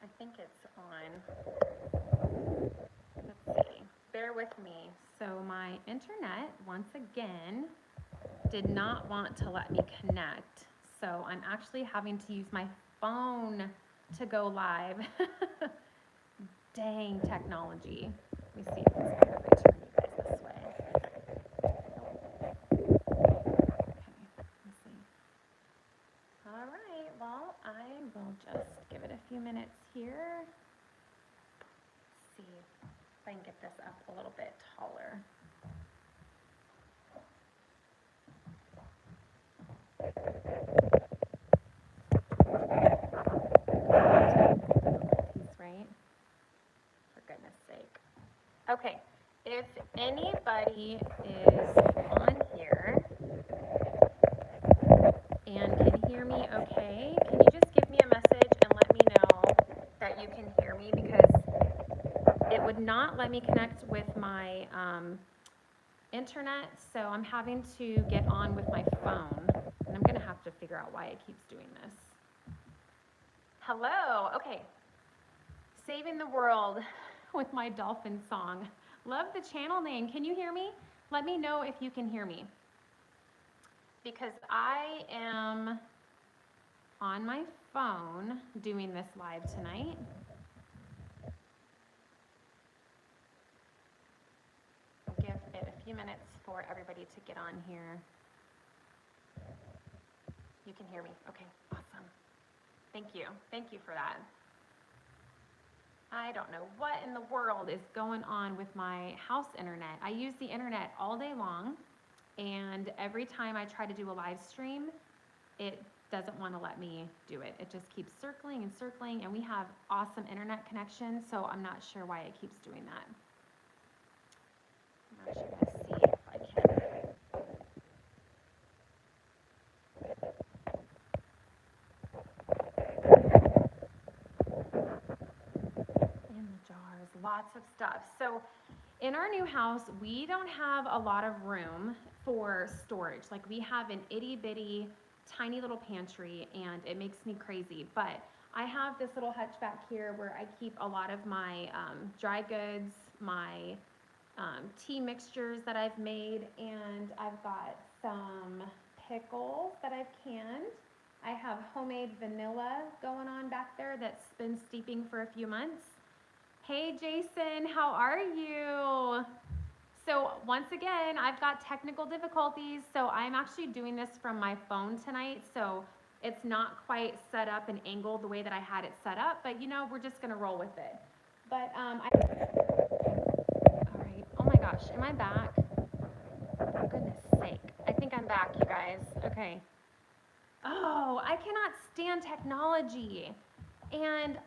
I think it's on. Let's see. Bear with me. So my internet, once again, did not want to let me connect. So I'm actually having to use my phone to go live. Dang technology. Let me see if it's going to turn you guys this way. Okay, let's see. All right, well, I will just give it a few minutes here. See if I can get this up a little bit taller. Right? For goodness sake. Okay, if anybody is on here and can hear me okay, can you just give me a message and let me know that you can hear me, because it would not let me connect with my internet, so I'm having to get on with my phone, and I'm gonna have to figure out why it keeps doing this. Hello, okay. Saving the world with my dolphin song. Love the channel name. Can you hear me? Let me know if you can hear me, because I am on my phone doing this live tonight. I'll give it a few minutes for everybody to get on here. You can hear me. Okay, awesome. Thank you. Thank you for that. I don't know what in the world is going on with my house internet. I use the internet all day long, and every time I try to do a live stream, it doesn't want to let me do it. It just keeps circling and circling, and we have awesome internet connection, so I'm not sure why it keeps doing that. I'm actually going to see if I can. In the jars, lots of stuff. So in our new house, we don't have a lot of room for storage. Like, we have an itty bitty tiny little pantry, and it makes me crazy. But I have this little hutch back here where I keep a lot of my dry goods, my tea mixtures that I've made, and I've got some pickles that I've canned. I have homemade vanilla going on back there that's been steeping for a few months. Hey Jason, how are you? So once again, I've got technical difficulties, so I'm actually doing this from my phone tonight, so it's not quite set up and angled the way that I had it set up, but you know, we're just gonna roll with it. But all right, oh my gosh, am I back? For goodness sake, I think I'm back, you guys. Okay. Oh, I cannot stand technology. And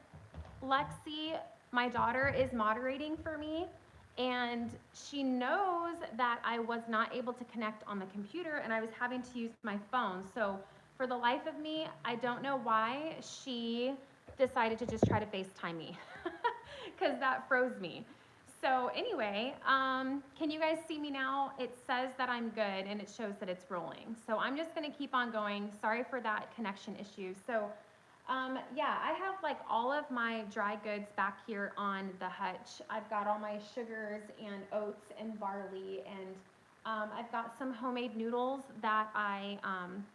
Lexi, my daughter, is moderating for me, and she knows that I was not able to connect on the computer and I was having to use my phone. So for the life of me, I don't know why she decided to just try to FaceTime me, because that froze me. So anyway, can you guys see me now? It says that I'm good and it shows that it's rolling. So I'm just gonna keep on going. Sorry for that connection issue. So yeah, I have like all of my dry goods back here on the hutch. I've got all my sugars and oats and barley, and I've got some homemade noodles that I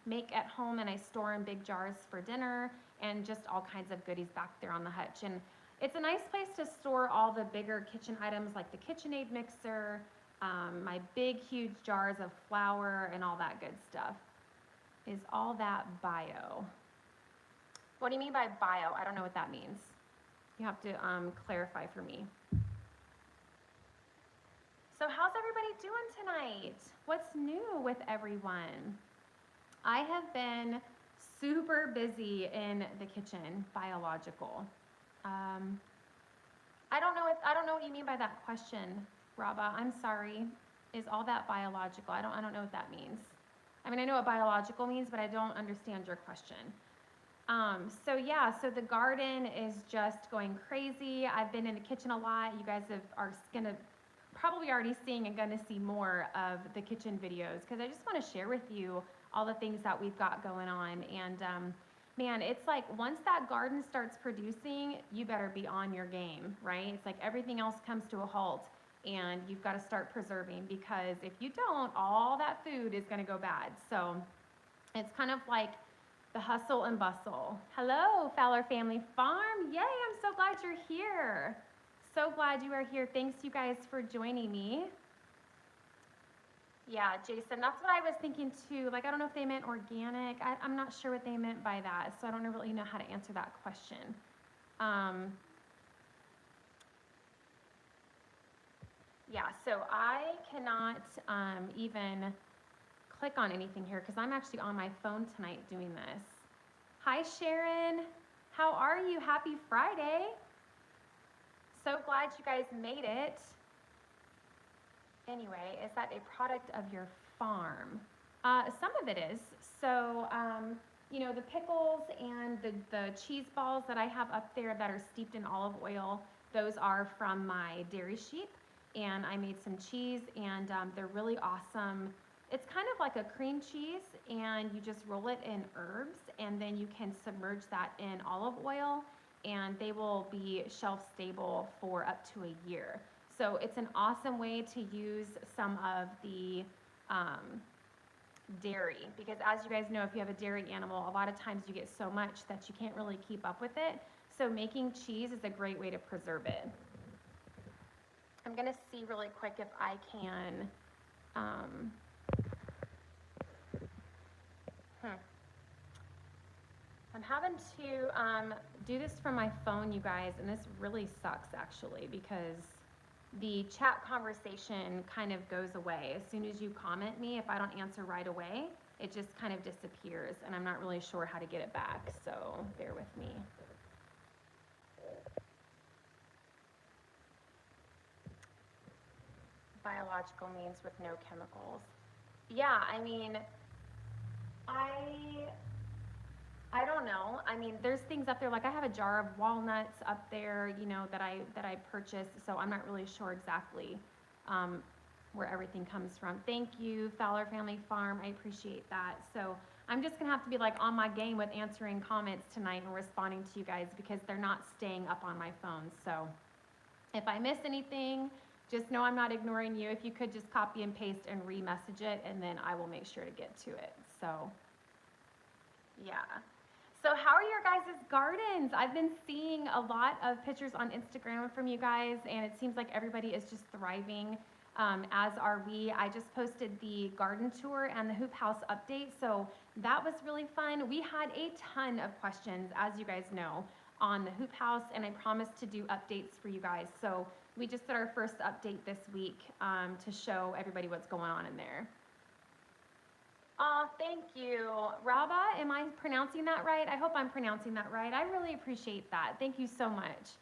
make at home and I store in big jars for dinner, and just all kinds of goodies back there on the hutch. And it's a nice place to store all the bigger kitchen items like the KitchenAid mixer, my big huge jars of flour, and all that good stuff. Is all that bio? What do you mean by bio? I don't know what that means. You have to clarify for me. So how's everybody doing tonight? What's new with everyone? I have been super busy in the kitchen, biological. I don't know what you mean by that question, Raba. I'm sorry. Is all that biological? I don't know what that means. I mean, I know what biological means, but I don't understand your question. So yeah, so the garden is just going crazy. I've been in the kitchen a lot. You guys are gonna probably already seeing and gonna see more of the kitchen videos, because I just want to share with you all the things that we've got going on. And man, it's like once that garden starts producing, you better be on your game, right? It's like everything else comes to a halt and you've got to start preserving, because if you don't, all that food is going to go bad. So it's kind of like the hustle and bustle. Hello, Fowler Family Farm. Yay, I'm so glad you're here. So glad you are here. Thanks, you guys, for joining me. Yeah, Jason, that's what I was thinking too. Like, I don't know if they meant organic. I'm not sure what they meant by that, so I don't really know how to answer that question. Yeah, so I cannot even click on anything here because I'm actually on my phone tonight doing this. Hi, Sharon. How are you? Happy Friday. So glad you guys made it. Anyway, is that a product of your farm? Some of it is. So, you know, the pickles and the cheese balls that I have up there that are steeped in olive oil, those are from my dairy sheep. And I made some cheese, and they're really awesome. It's kind of like a cream cheese, and you just roll it in herbs, and then you can submerge that in olive oil, and they will be shelf stable for up to a year. So it's an awesome way to use some of the dairy, because as you guys know, if you have a dairy animal, a lot of times you get so much that you can't really keep up with it. So making cheese is a great way to preserve it. I'm gonna see really quick if I can, I'm having to do this from my phone, you guys, and this really sucks actually, because the chat conversation kind of goes away. As soon as you comment me, if I don't answer right away, it just kind of disappears, and I'm not really sure how to get it back, so bear with me. Biological means with no chemicals. Yeah, I mean, I don't know. I mean, there's things up there, like I have a jar of walnuts up there, you know, that I purchased, so I'm not really sure exactly where everything comes from. Thank you, Fowler Family Farm. I appreciate that. So I'm just gonna have to be like on my game with answering comments tonight and responding to you guys, because they're not staying up on my phone. So if I miss anything, just know I'm not ignoring you. If you could just copy and paste and re-message it, and then I will make sure to get to it. So yeah. So how are your guys' gardens? I've been seeing a lot of pictures on Instagram from you guys, and it seems like everybody is just thriving, as are we. I just posted the garden tour and the hoop house update, so that was really fun. We had a ton of questions, as you guys know, on the hoop house, and I promised to do updates for you guys. So we just did our first update this week to show everybody what's going on in there. Oh, thank you. Raba, am I pronouncing that right? I hope I'm pronouncing that right. I really appreciate that. Thank you so much.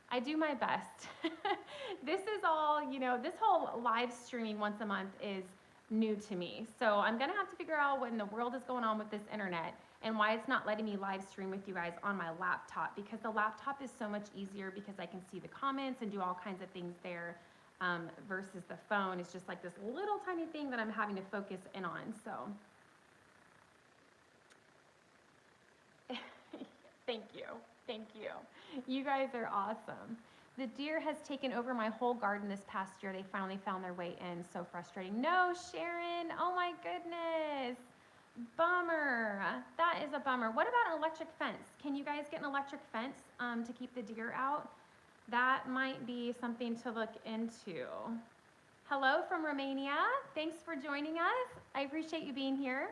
I do my best. This is all, you know, this whole live streaming once a month is new to me. So I'm gonna have to figure out what in the world is going on with this internet and why it's not letting me live stream with you guys on my laptop, because the laptop is so much easier because I can see the comments and do all kinds of things there, versus the phone. It's just like this little tiny thing that I'm having to focus in on. So thank you. Thank you. You guys are awesome. The deer has taken over my whole garden this past year. They finally found their way in. So frustrating. No, Sharon. Oh my goodness. Bummer. That is a bummer. What about an electric fence? Can you guys get an electric fence to keep the deer out? That might be something to look into. Hello from Romania. Thanks for joining us. I appreciate you being here.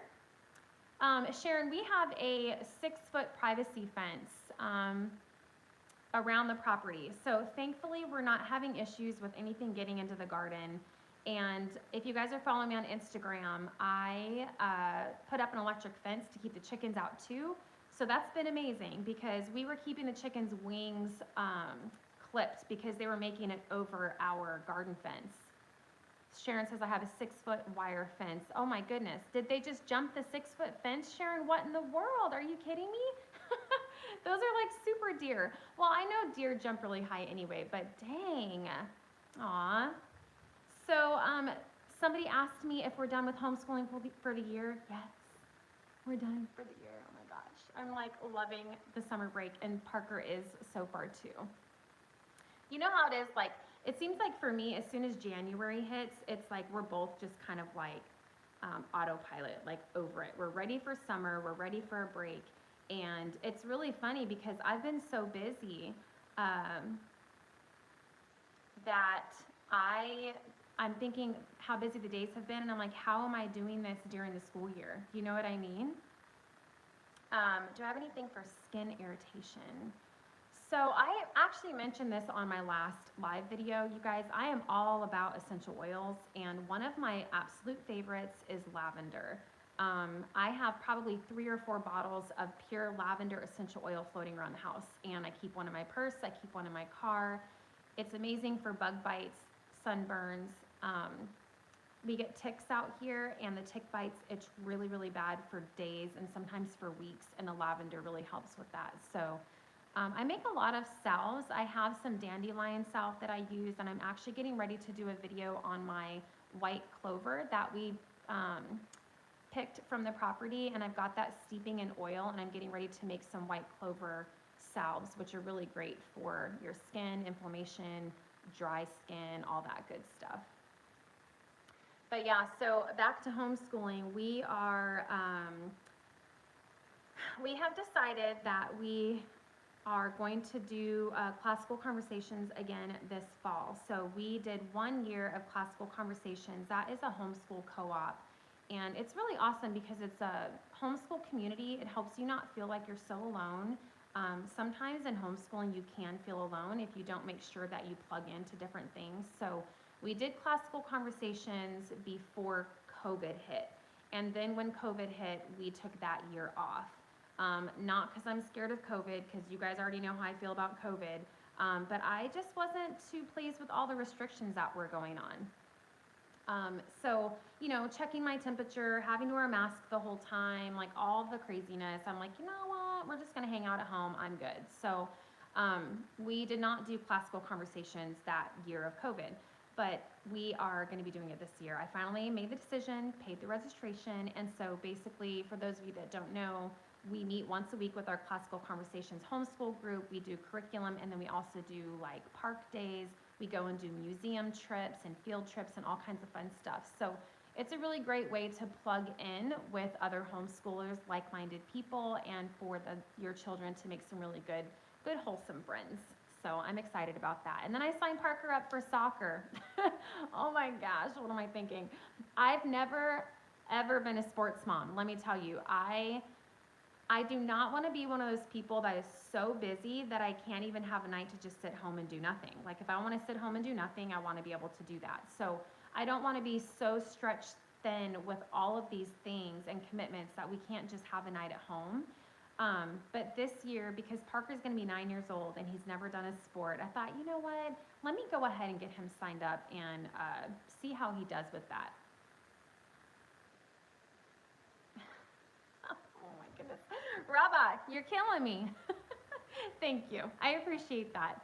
Sharon, we have a 6-foot privacy fence around the property. So thankfully, we're not having issues with anything getting into the garden. And if you guys are following me on Instagram, I put up an electric fence to keep the chickens out too. So that's been amazing, because we were keeping the chickens' wings clipped because they were making it over our garden fence. Sharon says I have a 6-foot wire fence. Oh my goodness. Did they just jump the 6-foot fence, Sharon? What in the world? Are you kidding me? Those are like super deer. Well, I know deer jump really high anyway, but dang. Aw. So somebody asked me if we're done with homeschooling for the year. Yes, we're done for the year. Oh my gosh. I'm like loving the summer break, and Parker is so far too. You know how it is, like, it seems like for me, as soon as January hits, it's like we're both just kind of like autopilot, like over it. We're ready for summer, we're ready for a break. And it's really funny because I've been so busy that I'm thinking how busy the days have been, and I'm like, how am I doing this during the school year? You know what I mean? Do I have anything for skin irritation? So I actually mentioned this on my last live video, you guys. I am all about essential oils, and one of my absolute favorites is lavender. I have probably 3 or 4 bottles of pure lavender essential oil floating around the house, and I keep one in my purse, I keep one in my car. It's amazing for bug bites, sunburns. We get ticks out here, and the tick bites, it's really, really bad for days and sometimes for weeks, and the lavender really helps with that. So I make a lot of salves. I have some dandelion salve that I use, and I'm actually getting ready to do a video on my white clover that we picked from the property, and I've got that steeping in oil, and I'm getting ready to make some white clover salves, which are really great for your skin, inflammation, dry skin, all that good stuff. But yeah, so back to homeschooling, we have decided that we are going to do classical conversations again this fall. So we did 1 year of classical conversations. That is a homeschool co-op. And it's really awesome because it's a homeschool community. It helps you not feel like you're so alone. Sometimes in homeschooling you can feel alone if you don't make sure that you plug into different things. So we did classical conversations before COVID hit. And then when COVID hit, we took that year off. Not because I'm scared of COVID, because you guys already know how I feel about COVID, but I just wasn't too pleased with all the restrictions that were going on. So, you know, checking my temperature, having to wear a mask the whole time, like all the craziness, I'm like, you know what, we're just gonna hang out at home, I'm good. So we did not do classical conversations that year of COVID, but we are gonna be doing it this year. I finally made the decision, paid the registration, and so basically, for those of you that don't know, we meet once a week with our classical conversations homeschool group. We do curriculum, and then we also do like park days. We go and do museum trips and field trips and all kinds of fun stuff. So it's a really great way to plug in with other homeschoolers, like-minded people, and for your children to make some really good wholesome friends. So I'm excited about that. And then I signed Parker up for soccer. Oh my gosh, what am I thinking? I've never ever been a sports mom. Let me tell you, I do not want to be one of those people that is so busy that I can't even have a night to just sit home and do nothing. Like if I want to sit home and do nothing, I want to be able to do that. So I don't want to be so stretched thin with all of these things and commitments that we can't just have a night at home. But this year, because Parker's going to be 9 years old and he's never done a sport, I thought, you know what, let me go ahead and get him signed up and see how he does with that. Oh my goodness. Rabba, you're killing me. Thank you. I appreciate that.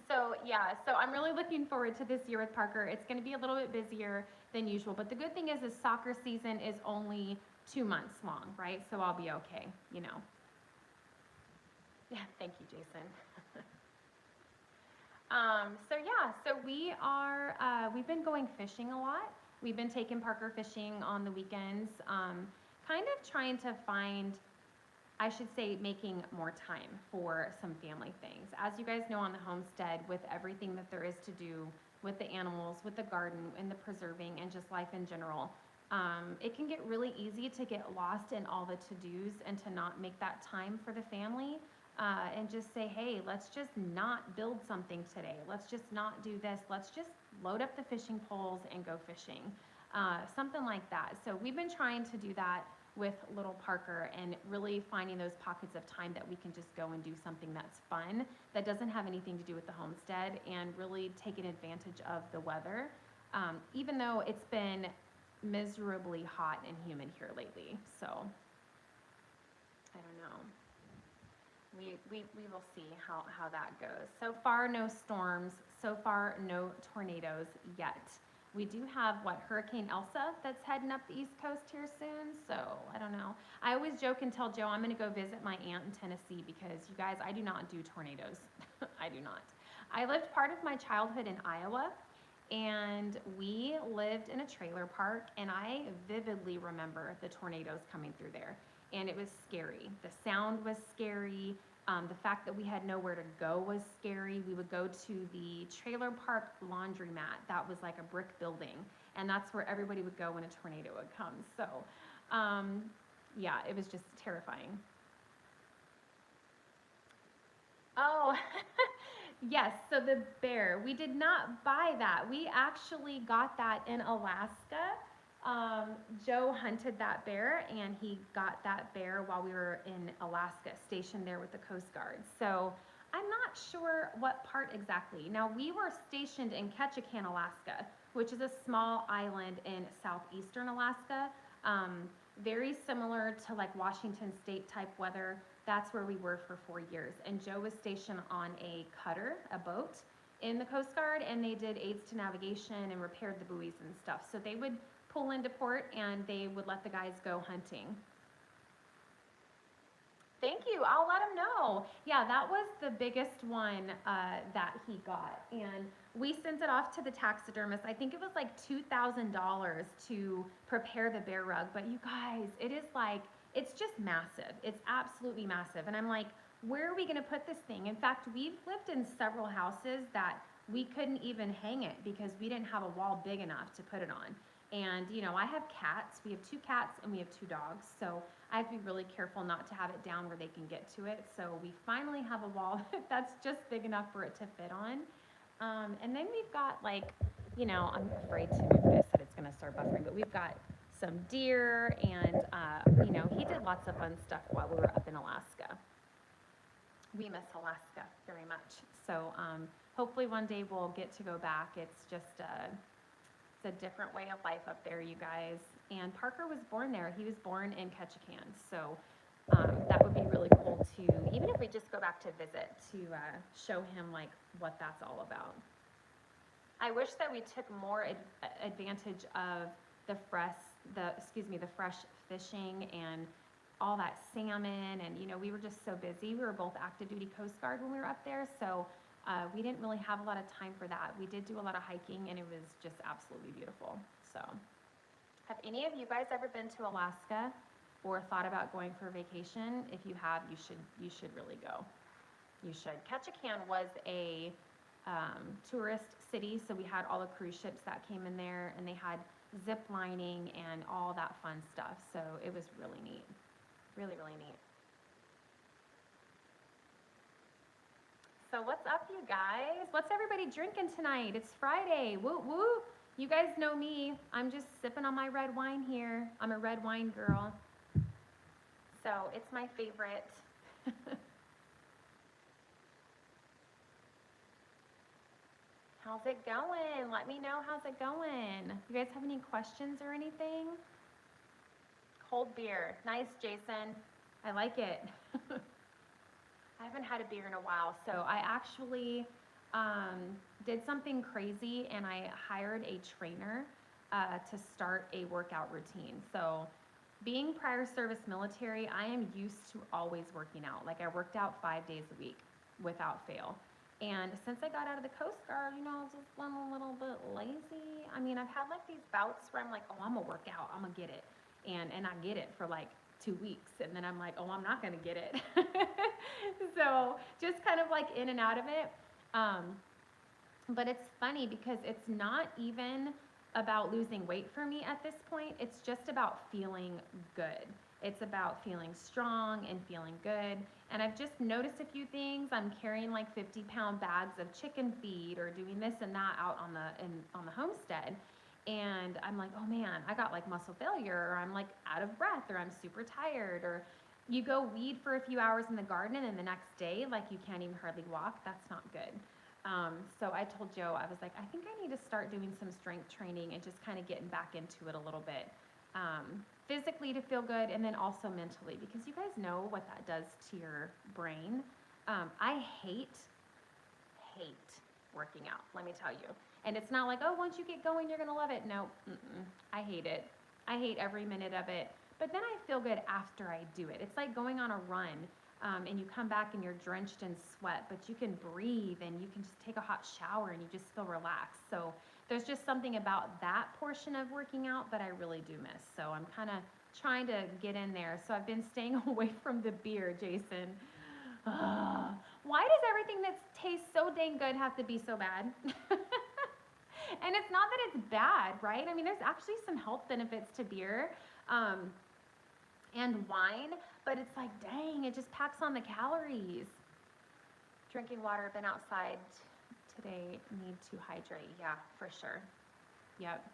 So I'm really looking forward to this year with Parker. It's going to be a little bit busier than usual, but the good thing is soccer season is only 2 months long, right? So I'll be okay, you know. Yeah, thank you, Jason. So we've been going fishing a lot. We've been taking Parker fishing on the weekends, kind of trying to find, I should say, making more time for some family things. As you guys know, on the homestead, with everything that there is to do with the animals, with the garden, and the preserving, and just life in general, it can get really easy to get lost in all the to-dos and to not make that time for the family, and just say, hey, let's just not build something today. Let's just not do this. Let's just load up the fishing poles and go fishing, something like that. So we've been trying to do that with little Parker and really finding those pockets of time that we can just go and do something that's fun, that doesn't have anything to do with the homestead, and really taking advantage of the weather, even though it's been miserably hot and humid here lately. So I don't know. We will see how that goes. So far, no storms. So far, no tornadoes yet. We do have, what, Hurricane Elsa that's heading up the East Coast here soon, so I don't know. I always joke and tell Joe I'm going to go visit my aunt in Tennessee because, you guys, I do not do tornadoes. I do not. I lived part of my childhood in Iowa, and we lived in a trailer park, and I vividly remember the tornadoes coming through there, and it was scary. The sound was scary. The fact that we had nowhere to go was scary. We would go to the trailer park laundromat. That was like a brick building, and that's where everybody would go when a tornado would come. So, yeah, it was just terrifying. Oh, yes, so the bear, we did not buy that. We actually got that in Alaska. Joe hunted that bear, and he got that bear while we were in Alaska, stationed there with the Coast Guard. So I'm not sure what part exactly. Now, we were stationed in Ketchikan, Alaska, which is a small island in southeastern Alaska. Very similar to like Washington State type weather. That's where we were for 4 years. And Joe was stationed on a cutter, a boat, in the Coast Guard, and they did aids to navigation and repaired the buoys and stuff. So they would pull into port and they would let the guys go hunting. Thank you. I'll let him know. Yeah, that was the biggest one that he got. And we sent it off to the taxidermist. I think it was like $2,000 to prepare the bear rug. But you guys, it is like, it's just massive. It's absolutely massive. And I'm like, where are we going to put this thing? In fact, we've lived in several houses that we couldn't even hang it because we didn't have a wall big enough to put it on. And, you know, I have cats. We have 2 cats and we have 2 dogs. So I have to be really careful not to have it down where they can get to it. So we finally have a wall that's just big enough for it to fit on. And then we've got, like, you know, I'm afraid to move this, that it's going to start buffering, but we've got some deer and, you know, he did lots of fun stuff while we were up in Alaska. We miss Alaska very much. So hopefully one day we'll get to go back. It's just it's a different way of life up there, you guys. And Parker was born there. He was born in Ketchikan. So that would be really cool to, even if we just go back to visit, to show him like what that's all about. I wish that we took more advantage of the fresh fishing and all that salmon. And, you know, we were just so busy. We were both active duty Coast Guard when we were up there. So we didn't really have a lot of time for that. We did do a lot of hiking, and it was just absolutely beautiful. So have any of you guys ever been to Alaska or thought about going for a vacation? If you have, you should really go. You should. Ketchikan was a tourist city, so we had all the cruise ships that came in there, and they had zip lining and all that fun stuff. So it was really neat. Really, really neat. So what's up, you guys? What's everybody drinking tonight? It's Friday. Woo woo. You guys know me. I'm just sipping on my red wine here. I'm a red wine girl. So it's my favorite. How's it going? Let me know how's it going. You guys have any questions or anything? Cold beer. Nice, Jason. I like it. I haven't had a beer in a while, so I actually did something crazy, and I hired a trainer to start a workout routine. So being prior service military, I am used to always working out. Like, I worked out 5 days a week without fail. And since I got out of the Coast Guard, you know, I just went a little bit lazy. I mean, I've had like these bouts where I'm like, oh, I'm gonna work out, I'm gonna get it. And I get it for like 2 weeks, and then I'm like, oh, I'm not gonna get it. So just kind of like in and out of it. But it's funny because it's not even about losing weight for me at this point. It's just about feeling good. It's about feeling strong and feeling good. And I've just noticed a few things. I'm carrying like 50-pound bags of chicken feed or doing this and that out on the homestead. And I'm like, oh man, I got like muscle failure, or I'm like out of breath, or I'm super tired, or you go weed for a few hours in the garden and then the next day, like you can't even hardly walk. That's not good. So I told Joe, I was like, I think I need to start doing some strength training and just kind of getting back into it a little bit. Physically to feel good, and then also mentally, because you guys know what that does to your brain. I hate working out, let me tell you. And it's not like, oh, once you get going, you're going to love it. No, I hate it. I hate every minute of it. But then I feel good after I do it. It's like going on a run, and you come back and you're drenched in sweat, but you can breathe and you can just take a hot shower and you just feel relaxed. So there's just something about that portion of working out that I really do miss. So I'm kind of trying to get in there. So I've been staying away from the beer, Jason. Why does everything that tastes so dang good have to be so bad? And it's not that it's bad, right? I mean, there's actually some health benefits to beer and wine, but it's like, dang, it just packs on the calories. Drinking water, been outside today, need to hydrate. Yeah, for sure. Yep.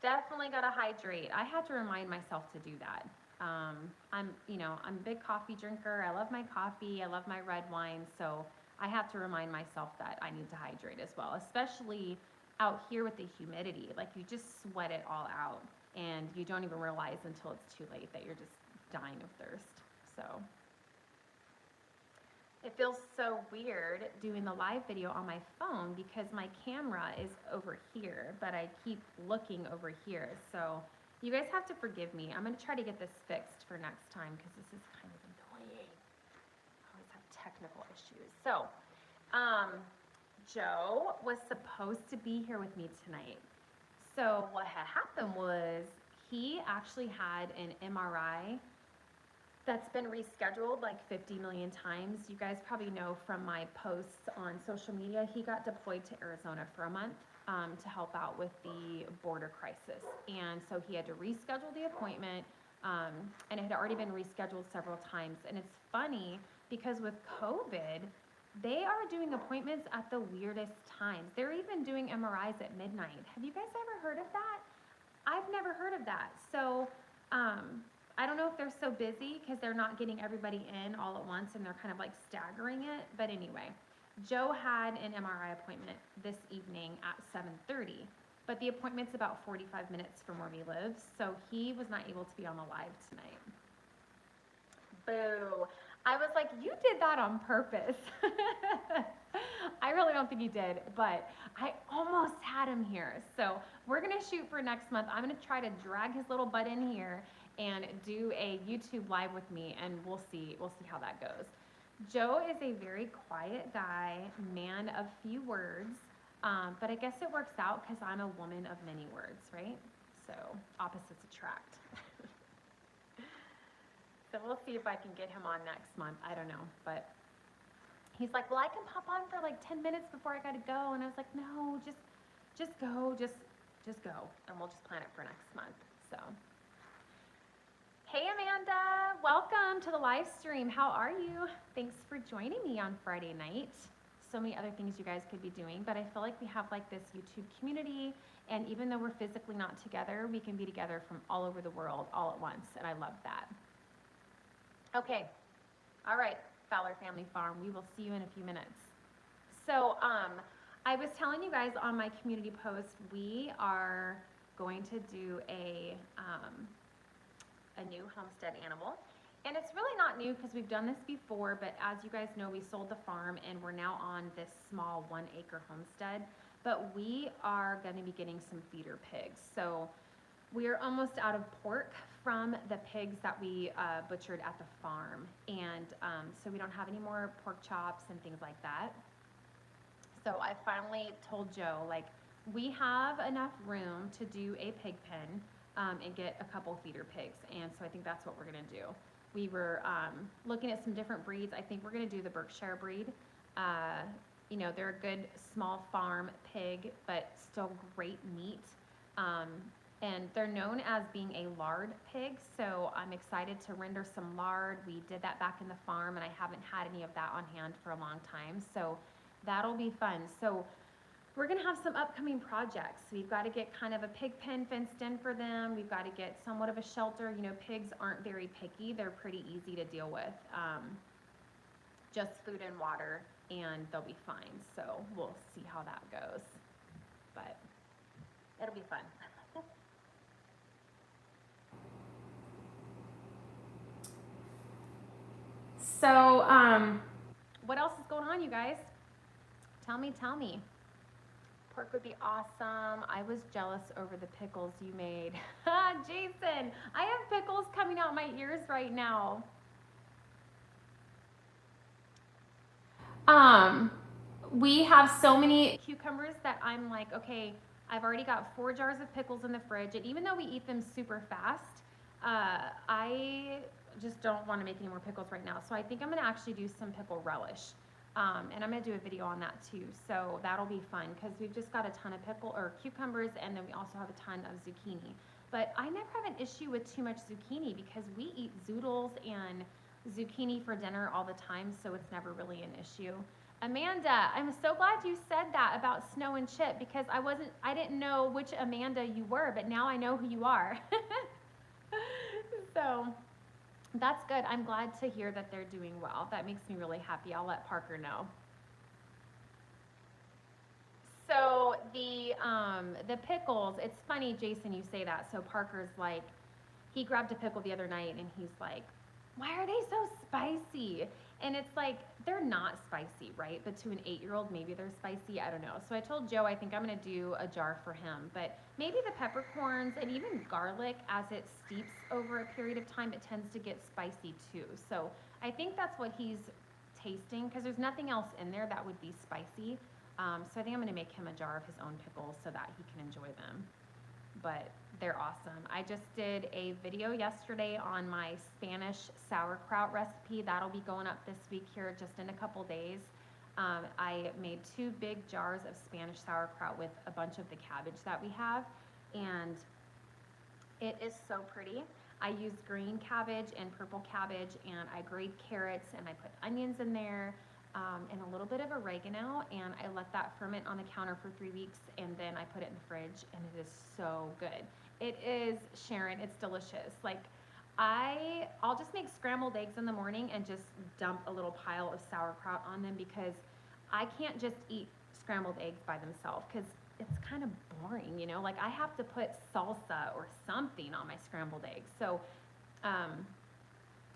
Definitely gotta hydrate. I had to remind myself to do that. I'm a big coffee drinker. I love my coffee. I love my red wine. So I have to remind myself that I need to hydrate as well, especially out here with the humidity. Like, you just sweat it all out and you don't even realize until it's too late that you're just dying of thirst. So it feels so weird doing the live video on my phone because my camera is over here, but I keep looking over here. So you guys have to forgive me. I'm going to try to get this fixed for next time because this is kind of annoying. I always have technical issues. So, Joe was supposed to be here with me tonight. So what had happened was he actually had an MRI that's been rescheduled like 50 million times. You guys probably know from my posts on social media, he got deployed to Arizona for a month to help out with the border crisis. And so he had to reschedule the appointment, and it had already been rescheduled several times. And it's funny because with COVID, they are doing appointments at the weirdest times. They're even doing MRIs at midnight. Have you guys ever heard of that? I've never heard of that. So I don't know if they're so busy because they're not getting everybody in all at once and they're kind of like staggering it. But anyway, Joe had an MRI appointment this evening at 7:30, but the appointment's about 45 minutes from where we live, so he was not able to be on the live tonight. Boo. I was like, you did that on purpose. I really don't think he did, but I almost had him here. So we're going to shoot for next month. I'm going to try to drag his little butt in here and do a YouTube live with me, and we'll see how that goes. Joe is a very quiet guy, man of few words, but I guess it works out because I'm a woman of many words, right? So opposites attract. So we'll see if I can get him on next month. I don't know, but he's like, well, I can pop on for like 10 minutes before I got to go. And I was like, no, just go, just go. And we'll just plan it for next month. So, hey, Amanda, welcome to the live stream. How are you? Thanks for joining me on Friday night. So many other things you guys could be doing, but I feel like we have like this YouTube community. And even though we're physically not together, we can be together from all over the world all at once. And I love that. Okay, all right, Fowler Family Farm, we will see you in a few minutes. So I was telling you guys on my community post, we are going to do a new homestead animal. And it's really not new because we've done this before, but as you guys know, we sold the farm and we're now on this small 1-acre homestead. But we are going to be getting some feeder pigs. So we're almost out of pork from the pigs that we butchered at the farm. And so we don't have any more pork chops and things like that. So I finally told Joe, like, we have enough room to do a pig pen and get a couple feeder pigs. And so I think that's what we're going to do. We were looking at some different breeds. I think we're going to do the Berkshire breed. You know, they're a good small farm pig, but still great meat. And they're known as being a lard pig, so I'm excited to render some lard. We did that back in the farm, and I haven't had any of that on hand for a long time, so that'll be fun. So we're going to have some upcoming projects. We've got to get kind of a pig pen fenced in for them. We've got to get somewhat of a shelter. You know, pigs aren't very picky. They're pretty easy to deal with. Just food and water, and they'll be fine. So we'll see how that goes, but it'll be fun. So, what else is going on, you guys? Tell me. Pork would be awesome. I was jealous over the pickles you made. Jason, I have pickles coming out my ears right now. We have so many cucumbers that I'm like, okay, I've already got 4 jars of pickles in the fridge, and even though we eat them super fast, I just don't want to make any more pickles right now. So I think I'm going to actually do some pickle relish. And I'm going to do a video on that too. So that'll be fun because we've just got a ton of cucumbers, and then we also have a ton of zucchini. But I never have an issue with too much zucchini because we eat zoodles and zucchini for dinner all the time, so it's never really an issue. Amanda, I'm so glad you said that about Snow and Chip because I didn't know which Amanda you were, but now I know who you are. So that's good. I'm glad to hear that they're doing well. That makes me really happy. I'll let Parker know. So the pickles, it's funny, Jason, you say that. So Parker's like, he grabbed a pickle the other night and he's like, why are they so spicy? And it's like, they're not spicy, right? But to an 8-year-old, maybe they're spicy. I don't know. So I told Joe, I think I'm going to do a jar for him. But maybe the peppercorns and even garlic, as it steeps over a period of time, it tends to get spicy too. So I think that's what he's tasting because there's nothing else in there that would be spicy. So I think I'm going to make him a jar of his own pickles so that he can enjoy them. But they're awesome. I just did a video yesterday on my Spanish sauerkraut recipe. That'll be going up this week here just in a couple days. I made 2 big jars of Spanish sauerkraut with a bunch of the cabbage that we have, and it is so pretty. I used green cabbage and purple cabbage, and I grate carrots, and I put onions in there, and a little bit of oregano, and I let that ferment on the counter for 3 weeks, and then I put it in the fridge, and it is so good. It is, Sharon, it's delicious. Like, I'll just make scrambled eggs in the morning and just dump a little pile of sauerkraut on them because I can't just eat scrambled eggs by themselves because it's kind of boring, you know? Like, I have to put salsa or something on my scrambled eggs. So,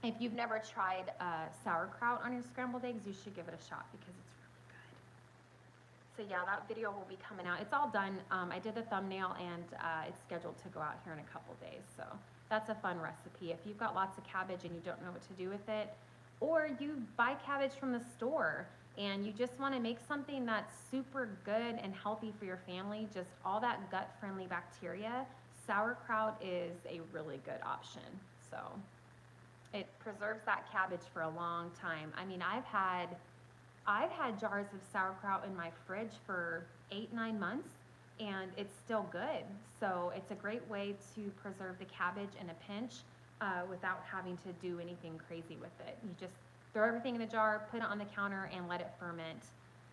if you've never tried sauerkraut on your scrambled eggs, you should give it a shot because it's really good. So yeah, that video will be coming out. It's all done. I did the thumbnail and it's scheduled to go out here in a couple days. So that's a fun recipe. If you've got lots of cabbage and you don't know what to do with it, or you buy cabbage from the store and you just want to make something that's super good and healthy for your family, just all that gut-friendly bacteria, sauerkraut is a really good option. So it preserves that cabbage for a long time. I mean, I've had jars of sauerkraut in my fridge for 8-9 months, and it's still good. So it's a great way to preserve the cabbage in a pinch without having to do anything crazy with it. You just throw everything in the jar, put it on the counter, and let it ferment,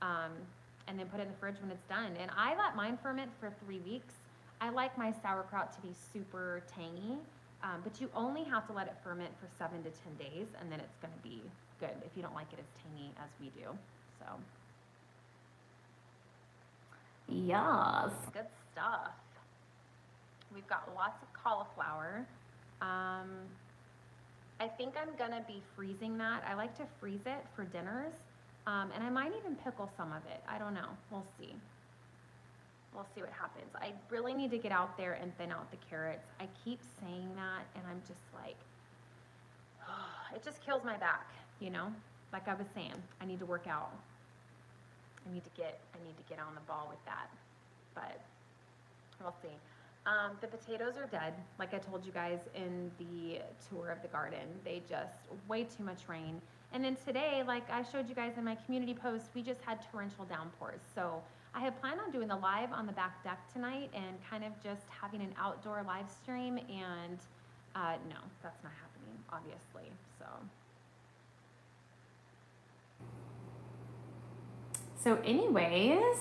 and then put it in the fridge when it's done. And I let mine ferment for 3 weeks. I like my sauerkraut to be super tangy. But you only have to let it ferment for 7 to 10 days, and then it's going to be good if you don't like it as tangy as we do. So, yes, good stuff. We've got lots of cauliflower. I think I'm going to be freezing that. I like to freeze it for dinners, and I might even pickle some of it. I don't know. We'll see. We'll see what happens. I really need to get out there and thin out the carrots. I keep saying that, and I'm just like, it just kills my back, you know? Like I was saying, I need to work out. I need to get on the ball with that. But we'll see. The potatoes are dead, like I told you guys in the tour of the garden. They just, way too much rain. And then today, like I showed you guys in my community post, we just had torrential downpours. So I had planned on doing the live on the back deck tonight and kind of just having an outdoor live stream, and no, that's not happening, obviously. So anyways,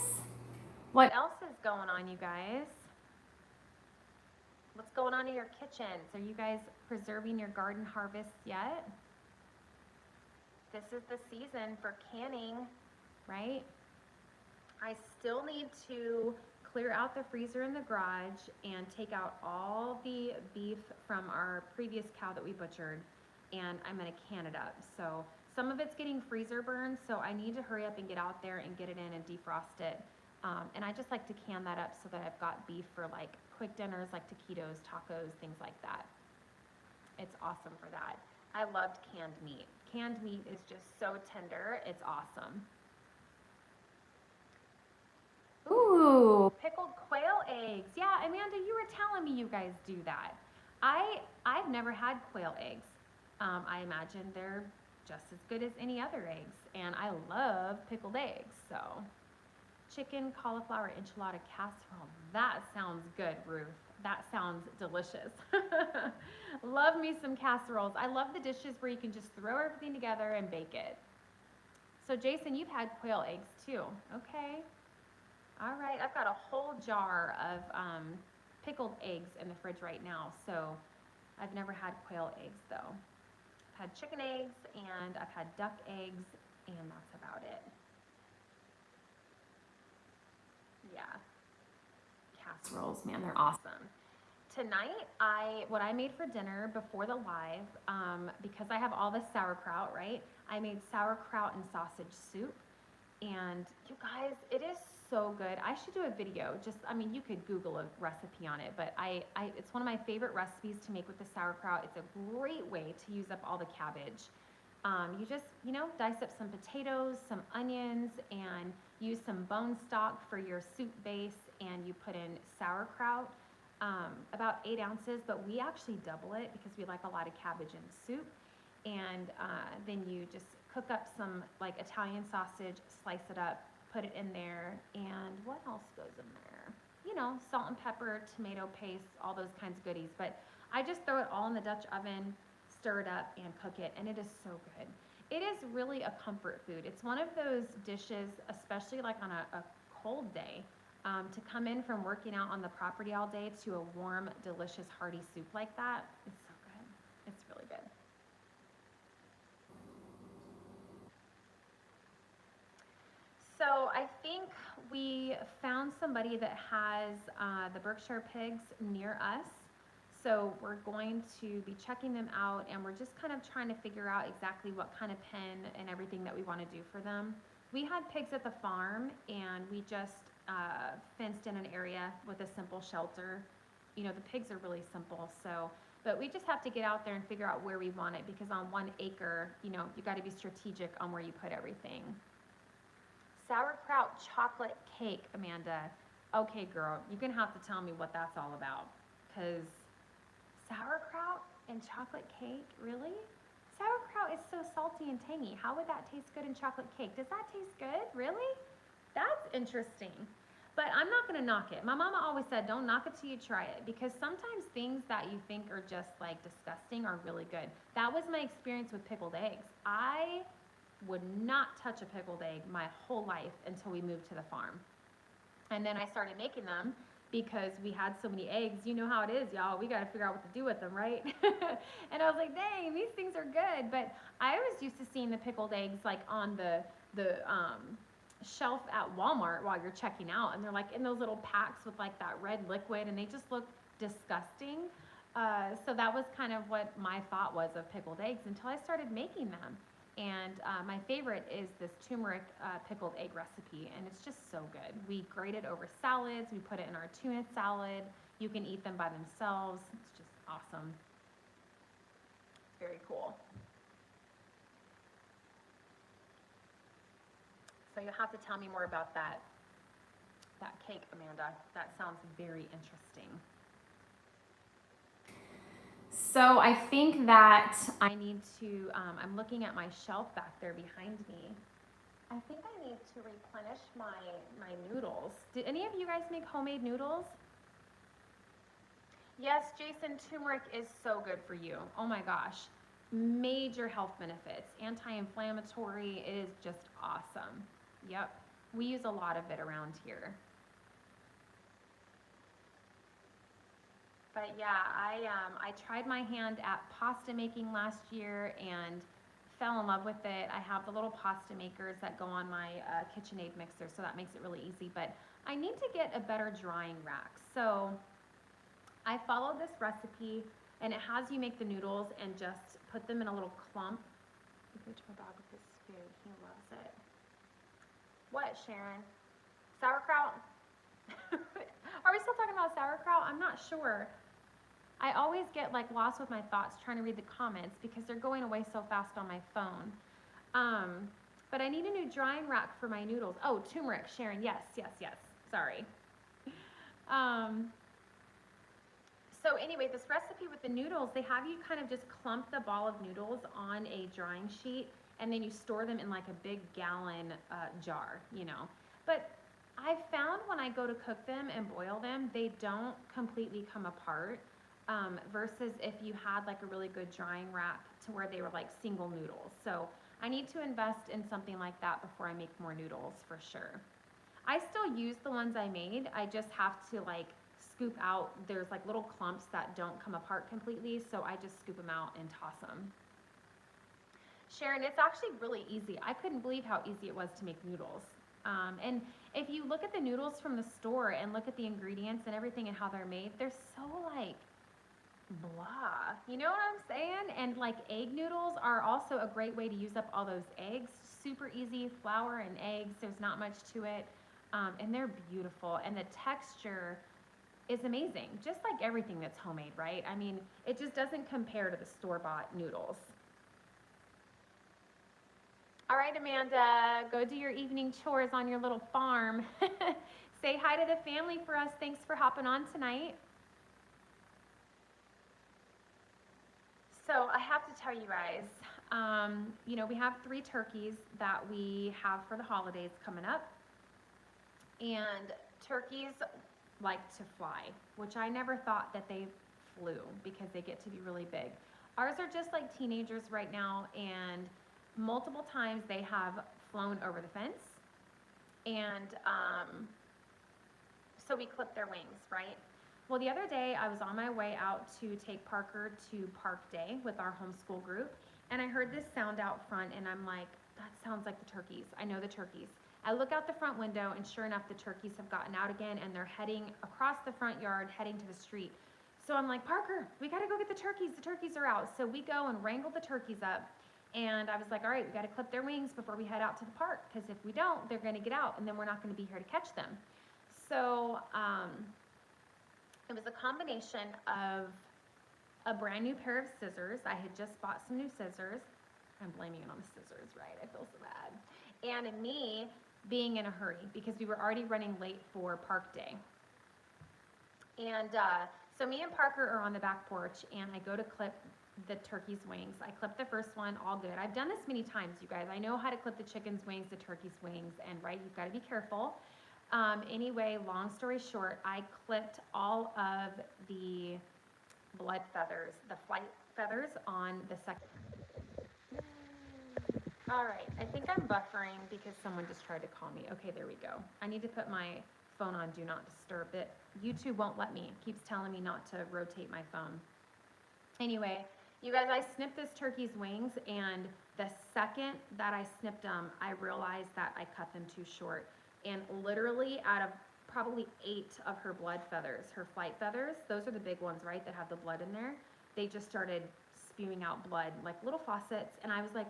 what else is going on, you guys? What's going on in your kitchens? Are you guys preserving your garden harvests yet? This is the season for canning, right? I still need to clear out the freezer in the garage and take out all the beef from our previous cow that we butchered, and I'm gonna can it up. So some of it's getting freezer burned, so I need to hurry up and get out there and get it in and defrost it. And I just like to can that up so that I've got beef for like quick dinners like taquitos, tacos, things like that. It's awesome for that. I loved canned meat. Canned meat is just so tender. It's awesome. Ooh, pickled quail eggs. Yeah, Amanda, you were telling me you guys do that. I've never had quail eggs. I imagine they're just as good as any other eggs, and I love pickled eggs. So, chicken cauliflower enchilada casserole. That sounds good, Ruth. That sounds delicious. Love me some casseroles. I love the dishes where you can just throw everything together and bake it. So, Jason, you've had quail eggs too. Okay. All right, I've got a whole jar of pickled eggs in the fridge right now, so I've never had quail eggs though. I've had chicken eggs and I've had duck eggs, and that's about it. Yeah, casseroles, man, they're awesome. Tonight, what I made for dinner before the live, because I have all this sauerkraut, right? I made sauerkraut and sausage soup. And you guys, it is so good. I should do a video. I mean, you could Google a recipe on it, but it's one of my favorite recipes to make with the sauerkraut. It's a great way to use up all the cabbage. You just, dice up some potatoes, some onions, and use some bone stock for your soup base, and you put in sauerkraut, about 8 ounces, but we actually double it because we like a lot of cabbage in soup. And then you just cook up some like Italian sausage, slice it up, put it in there, and what else goes in there? Salt and pepper, tomato paste, all those kinds of goodies. But I just throw it all in the Dutch oven, stir it up, and cook it, and it is so good. It is really a comfort food. It's one of those dishes, especially like on a cold day, to come in from working out on the property all day to a warm, delicious, hearty soup like that. It's so good. It's really good. So I think we found somebody that has the Berkshire pigs near us. So we're going to be checking them out, and we're just kind of trying to figure out exactly what kind of pen and everything that we want to do for them. We had pigs at the farm, and we just fenced in an area with a simple shelter. The pigs are really simple, but we just have to get out there and figure out where we want it, because on 1 acre, you got to be strategic on where you put everything. Sauerkraut chocolate cake, Amanda. Okay, girl, you're going to have to tell me what that's all about, because sauerkraut and chocolate cake, really? Sauerkraut is so salty and tangy. How would that taste good in chocolate cake? Does that taste good? Really? That's interesting. But I'm not going to knock it. My mama always said, don't knock it till you try it, because sometimes things that you think are just like disgusting are really good. That was my experience with pickled eggs. I would not touch a pickled egg my whole life until we moved to the farm. And then I started making them because we had so many eggs. You know how it is, y'all. We got to figure out what to do with them, right? And I was like, dang, these things are good. But I was used to seeing the pickled eggs like on the shelf at Walmart while you're checking out. And they're like in those little packs with like that red liquid, and they just look disgusting. So that was kind of what my thought was of pickled eggs until I started making them. And my favorite is this turmeric pickled egg recipe, and it's just so good. We grate it over salads. We put it in our tuna salad. You can eat them by themselves. It's just awesome. Very cool. So you'll have to tell me more about that cake, Amanda. That sounds very interesting. So I think that I need to, I'm looking at my shelf back there behind me. I think I need to replenish my noodles. Did any of you guys make homemade noodles? Yes, Jason, turmeric is so good for you. Oh my gosh. Major health benefits. Anti-inflammatory. It is just awesome. Yep. We use a lot of it around here. But yeah, I tried my hand at pasta making last year and fell in love with it. I have the little pasta makers that go on my KitchenAid mixer, so that makes it really easy. But I need to get a better drying rack. So I followed this recipe, and it has you make the noodles and just put them in a little clump. Look at my dog with his food. He loves it. What, Sharon? Sauerkraut? Are we still talking about sauerkraut? I'm not sure. I always get like lost with my thoughts trying to read the comments because they're going away so fast on my phone. But I need a new drying rack for my noodles. Oh, turmeric, Sharon. Yes, yes, yes. Sorry. So anyway, this recipe with the noodles, they have you kind of just clump the ball of noodles on a drying sheet, and then you store them in like a big gallon jar, you know. But I've found when I go to cook them and boil them, they don't completely come apart, versus if you had like a really good drying rack to where they were like single noodles. So I need to invest in something like that before I make more noodles for sure. I still use the ones I made. I just have to like scoop out, there's like little clumps that don't come apart completely, so I just scoop them out and toss them. Sharon, it's actually really easy. I couldn't believe how easy it was to make noodles. And if you look at the noodles from the store and look at the ingredients and everything and how they're made, they're so like blah. You know what I'm saying? And like egg noodles are also a great way to use up all those eggs. Super easy, flour and eggs. There's not much to it. And they're beautiful. And the texture is amazing. Just like everything that's homemade, right? I mean, it just doesn't compare to the store-bought noodles. All right, Amanda, go do your evening chores on your little farm. Say hi to the family for us. Thanks for hopping on tonight. So I have to tell you guys, you know, we have 3 turkeys that we have for the holidays coming up. And turkeys like to fly, which I never thought that they flew because they get to be really big. Ours are just like teenagers right now, and multiple times they have flown over the fence. And so we clip their wings, right? Well, the other day I was on my way out to take Parker to Park Day with our homeschool group, and I heard this sound out front, and I'm like, that sounds like the turkeys. I know the turkeys. I look out the front window, and sure enough, the turkeys have gotten out again, and they're heading across the front yard, heading to the street. So I'm like, Parker, we gotta go get the turkeys. The turkeys are out. So we go and wrangle the turkeys up, and I was like, all right, we gotta clip their wings before we head out to the park, because if we don't, they're gonna get out, and then we're not gonna be here to catch them. So it was a combination of a brand new pair of scissors. I had just bought some new scissors. I'm blaming it on the scissors, right? I feel so bad. And me being in a hurry because we were already running late for Park Day. And so me and Parker are on the back porch, and I go to clip the turkey's wings. I clip the first one, all good. I've done this many times, you guys. I know how to clip the chicken's wings, the turkey's wings, and right, you've got to be careful. Anyway, long story short, I clipped all of the blood feathers, the flight feathers on the second. All right, I think I'm buffering because someone just tried to call me. Okay, there we go. I need to put my phone on Do Not Disturb. YouTube won't let me. It keeps telling me not to rotate my phone. Anyway, you guys, I snipped this turkey's wings, and the second that I snipped them, I realized that I cut them too short. And literally out of probably 8 of her blood feathers, her flight feathers, those are the big ones, right, that have the blood in there, they just started spewing out blood like little faucets. And I was like,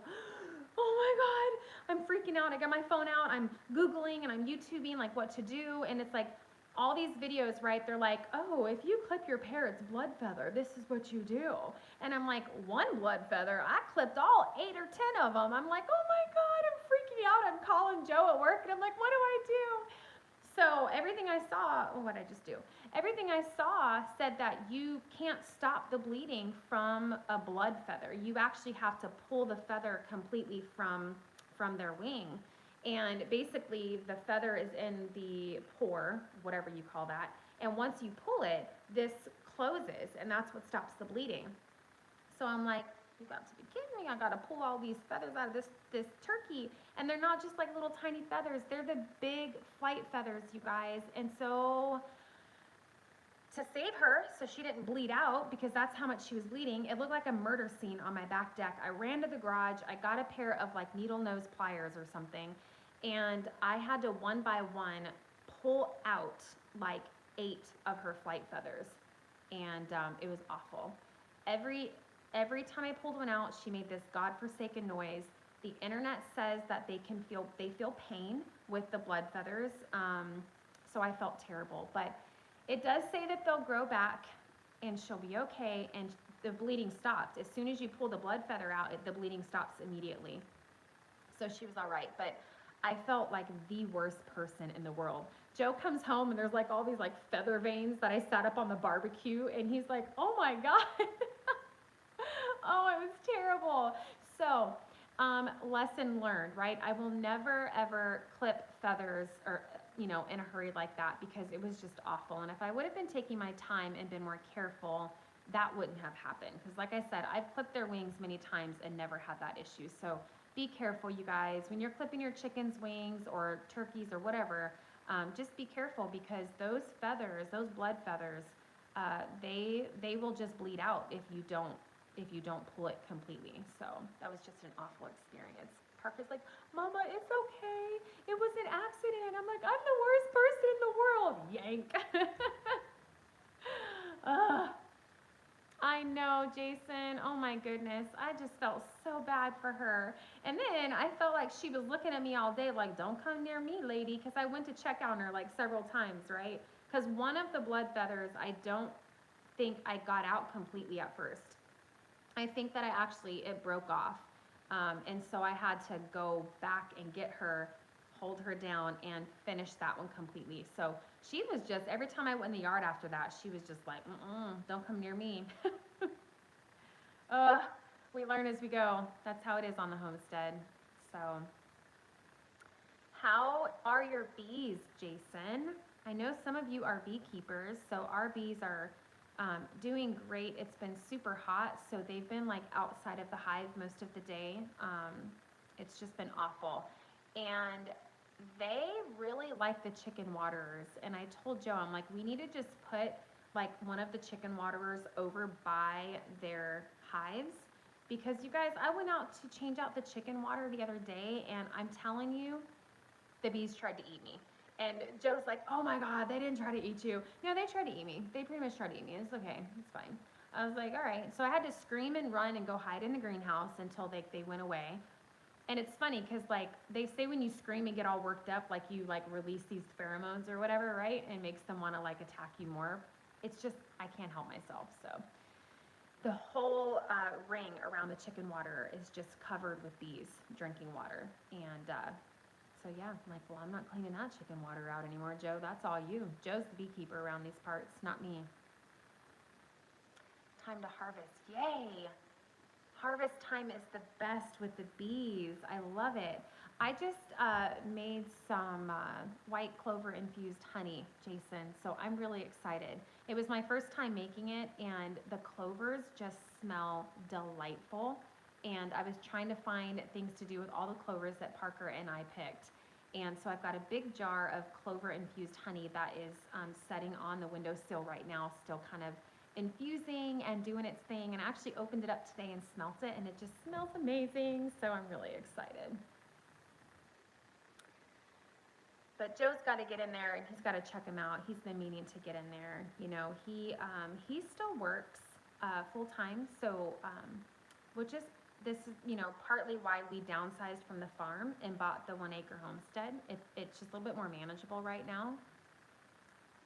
oh my God, I'm freaking out. I got my phone out, I'm Googling and I'm YouTubing like what to do. And it's like all these videos, right, they're like, oh, if you clip your parrot's blood feather, this is what you do. And I'm like, 1 blood feather? I clipped all 8 or 10 of them. I'm like, oh my God, I'm freaking out. I'm calling Joe at work, and I'm like, what do I do? So everything I saw, what did I just do? Everything I saw said that you can't stop the bleeding from a blood feather. You actually have to pull the feather completely from their wing. And basically the feather is in the pore, whatever you call that. And once you pull it, this closes, and that's what stops the bleeding. So I'm like, you got to be kidding me. I got to pull all these feathers out of this turkey. And they're not just like little tiny feathers. They're the big flight feathers, you guys. And so to save her so she didn't bleed out, because that's how much she was bleeding, it looked like a murder scene on my back deck. I ran to the garage. I got a pair of like needle nose pliers or something. And I had to one by one pull out like 8 of her flight feathers. And it was awful. Every time I pulled one out, she made this godforsaken noise. The internet says that they feel pain with the blood feathers. So I felt terrible, but it does say that they'll grow back and she'll be okay, and the bleeding stopped. As soon as you pull the blood feather out, the bleeding stops immediately. So she was all right, but I felt like the worst person in the world. Joe comes home and there's like all these like feather veins that I sat up on the barbecue, and he's like, oh my God. Oh, it was terrible. So, lesson learned, right? I will never ever clip feathers or, you know, in a hurry like that, because it was just awful. And if I would have been taking my time and been more careful, that wouldn't have happened. Because like I said, I've clipped their wings many times and never had that issue. So be careful, you guys. When you're clipping your chicken's wings or turkeys or whatever, just be careful, because those feathers, those blood feathers, they will just bleed out if you don't pull it completely. So that was just an awful experience. Parker's like, Mama, it's okay. It was an accident. I'm like, I'm the worst person in the world. Yank. I know, Jason. Oh my goodness. I just felt so bad for her. And then I felt like she was looking at me all day like, don't come near me, lady, because I went to check on her like several times, right? Because one of the blood feathers, I don't think I got out completely at first. I think that it broke off. And so I had to go back and get her, hold her down, and finish that one completely. So she was just, every time I went in the yard after that, she was just like, don't come near me. We learn as we go. That's how it is on the homestead. So, how are your bees, Jason? I know some of you are beekeepers, so our bees are doing great. It's been super hot, so they've been like outside of the hive most of the day. It's just been awful. And they really like the chicken waterers. And I told Joe, I'm like, we need to just put like one of the chicken waterers over by their hives. Because you guys, I went out to change out the chicken water the other day, and I'm telling you, the bees tried to eat me. And Joe's like, oh my God, they didn't try to eat you. No, they tried to eat me. They pretty much tried to eat me. It's okay. It's fine. I was like, all right. So I had to scream and run and go hide in the greenhouse until they went away. And it's funny because like they say when you scream and get all worked up, like you like release these pheromones or whatever, right? And it makes them want to like attack you more. It's just, I can't help myself. So the whole ring around the chicken water is just covered with bees drinking water. And so yeah, I'm like, well, I'm not cleaning that chicken water out anymore, Joe. That's all you. Joe's the beekeeper around these parts, not me. Time to harvest. Yay! Harvest time is the best with the bees. I love it. I just made some white clover infused honey, Jason, so I'm really excited. It was my first time making it, and the clovers just smell delightful. And I was trying to find things to do with all the clovers that Parker and I picked. And so I've got a big jar of clover infused honey that is setting on the windowsill right now, still kind of infusing and doing its thing. And I actually opened it up today and smelt it, and it just smells amazing. So I'm really excited. But Joe's got to get in there, and he's got to check him out. He's been meaning to get in there. You know, he still works full time, so which is, this is, you know, partly why we downsized from the farm and bought the 1 acre homestead. It's just a little bit more manageable right now.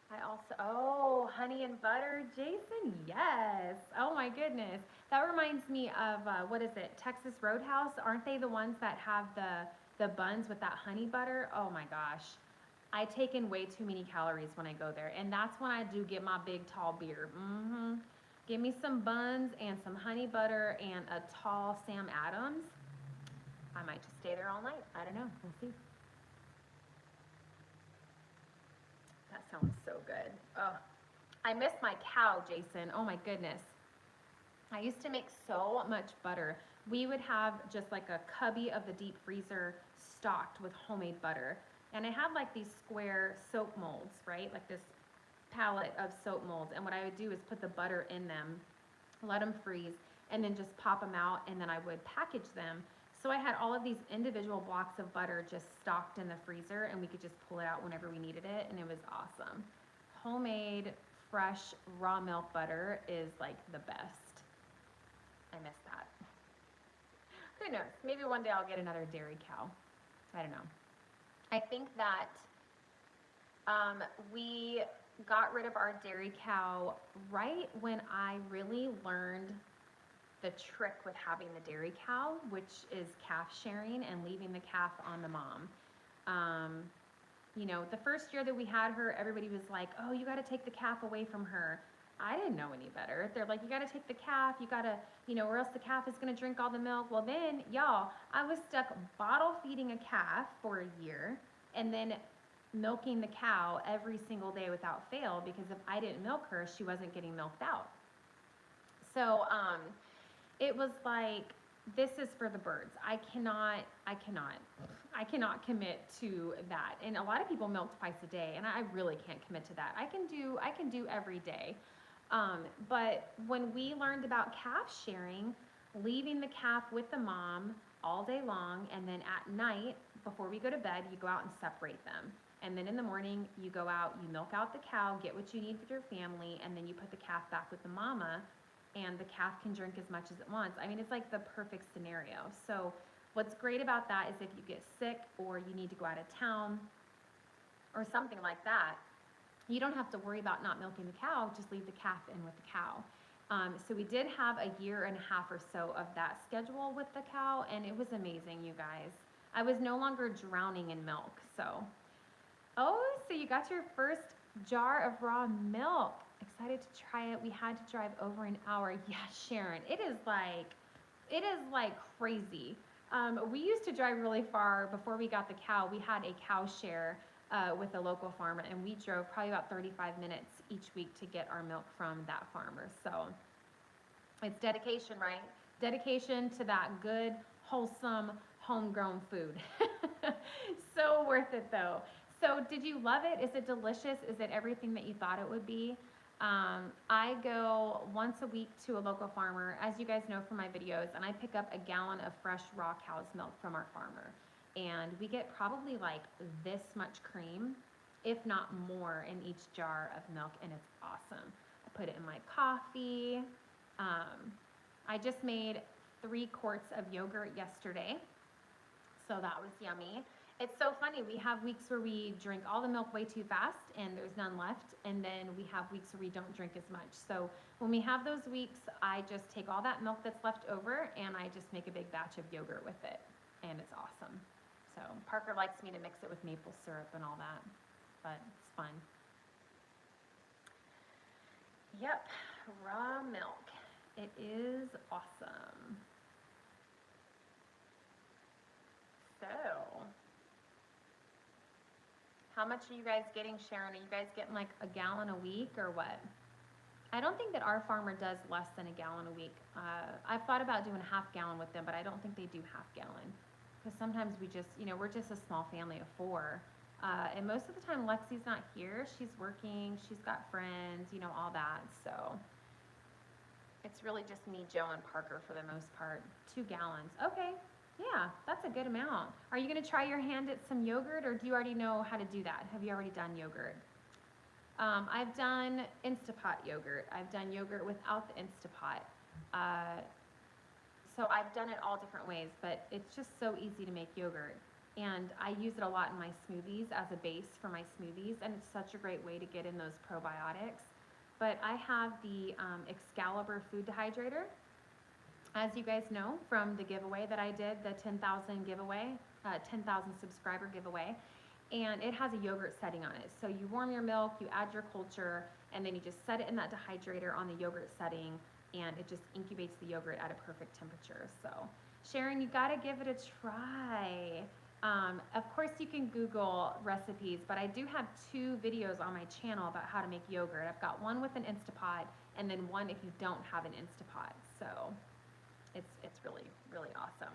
I also, oh, honey and butter, Jason, yes. Oh my goodness. That reminds me of, what is it, Texas Roadhouse? Aren't they the ones that have the buns with that honey butter? Oh my gosh. I take in way too many calories when I go there. And that's when I do get my big tall beer. Give me some buns and some honey butter and a tall Sam Adams. I might just stay there all night. I don't know. We'll see. That sounds so good. Oh, I miss my cow, Jason. Oh my goodness. I used to make so much butter. We would have just like a cubby of the deep freezer stocked with homemade butter. And I had like these square soap molds, right? Like this palette of soap molds. And what I would do is put the butter in them, let them freeze, and then just pop them out, and then I would package them. So I had all of these individual blocks of butter just stocked in the freezer, and we could just pull it out whenever we needed it, and it was awesome. Homemade, fresh, raw milk butter is like the best. I miss that. Who knows? Maybe one day I'll get another dairy cow. I don't know. I think that we got rid of our dairy cow right when I really learned the trick with having the dairy cow, which is calf sharing and leaving the calf on the mom. You know, the first year that we had her, everybody was like, oh, you got to take the calf away from her. I didn't know any better. They're like, you got to take the calf, you got to, you know, or else the calf is going to drink all the milk. Well, then, y'all, I was stuck bottle feeding a calf for a year and then milking the cow every single day without fail, because if I didn't milk her, she wasn't getting milked out. So, it was like, this is for the birds. I cannot commit to that. And a lot of people milk twice a day, and I really can't commit to that. I can do every day. But when we learned about calf sharing, leaving the calf with the mom all day long, and then at night, before we go to bed, you go out and separate them. And then in the morning, you go out, you milk out the cow, get what you need for your family, and then you put the calf back with the mama, and the calf can drink as much as it wants. I mean, it's like the perfect scenario. So what's great about that is if you get sick or you need to go out of town or something like that, you don't have to worry about not milking the cow, just leave the calf in with the cow. So we did have a year and a half or so of that schedule with the cow, and it was amazing, you guys. I was no longer drowning in milk, so. Oh, so you got your first jar of raw milk. Excited to try it. We had to drive over an hour. Yeah, Sharon, it is like crazy. We used to drive really far before we got the cow. We had a cow share with a local farmer, and we drove probably about 35 minutes each week to get our milk from that farmer. So it's dedication, right? Dedication to that good, wholesome, homegrown food. So worth it though. So did you love it? Is it delicious? Is it everything that you thought it would be? I go once a week to a local farmer, as you guys know from my videos, and I pick up a gallon of fresh raw cow's milk from our farmer. And we get probably like this much cream, if not more, in each jar of milk, and it's awesome. I put it in my coffee. I just made 3 quarts of yogurt yesterday, so that was yummy. It's so funny, we have weeks where we drink all the milk way too fast and there's none left, and then we have weeks where we don't drink as much. So when we have those weeks, I just take all that milk that's left over and I just make a big batch of yogurt with it, and it's awesome. So Parker likes me to mix it with maple syrup and all that, but it's fun. Yep, raw milk. It is awesome. So, how much are you guys getting, Sharon? Are you guys getting like a gallon a week or what? I don't think that our farmer does less than a gallon a week. I've thought about doing a half gallon with them, but I don't think they do half gallon. Because sometimes we just, you know, we're just a small family of 4. And most of the time Lexi's not here. She's working, she's got friends, you know, all that. So it's really just me, Joe, and Parker for the most part. 2 gallons. Okay. Yeah, that's a good amount. Are you going to try your hand at some yogurt, or do you already know how to do that? Have you already done yogurt? I've done Instapot yogurt. I've done yogurt without the Instapot. So I've done it all different ways, but it's just so easy to make yogurt. And I use it a lot in my smoothies as a base for my smoothies, and it's such a great way to get in those probiotics. But I have the Excalibur food dehydrator. As you guys know from the giveaway that I did, the 10,000 giveaway, 10,000 subscriber giveaway, and it has a yogurt setting on it. So you warm your milk, you add your culture, and then you just set it in that dehydrator on the yogurt setting, and it just incubates the yogurt at a perfect temperature. So Sharon, you gotta give it a try. Of course you can Google recipes, but I do have 2 videos on my channel about how to make yogurt. I've got one with an Instapot, and then one if you don't have an Instapot. So it's really, really awesome.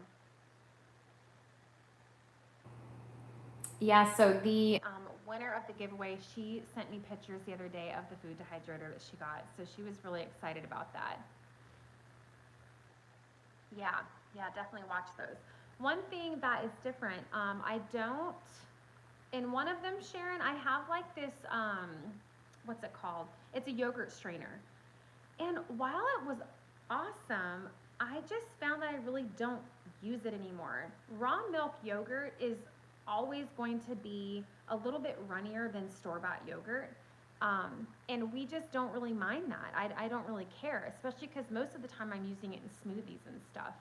Yeah, so the winner of the giveaway, she sent me pictures the other day of the food dehydrator that she got, so she was really excited about that. Yeah, definitely watch those. One thing that is different, I don't, in one of them, Sharon, I have like this, what's it called? It's a yogurt strainer. And while it was awesome, I just found that I really don't use it anymore. Raw milk yogurt is always going to be a little bit runnier than store-bought yogurt. And we just don't really mind that. I don't really care, especially because most of the time I'm using it in smoothies and stuff.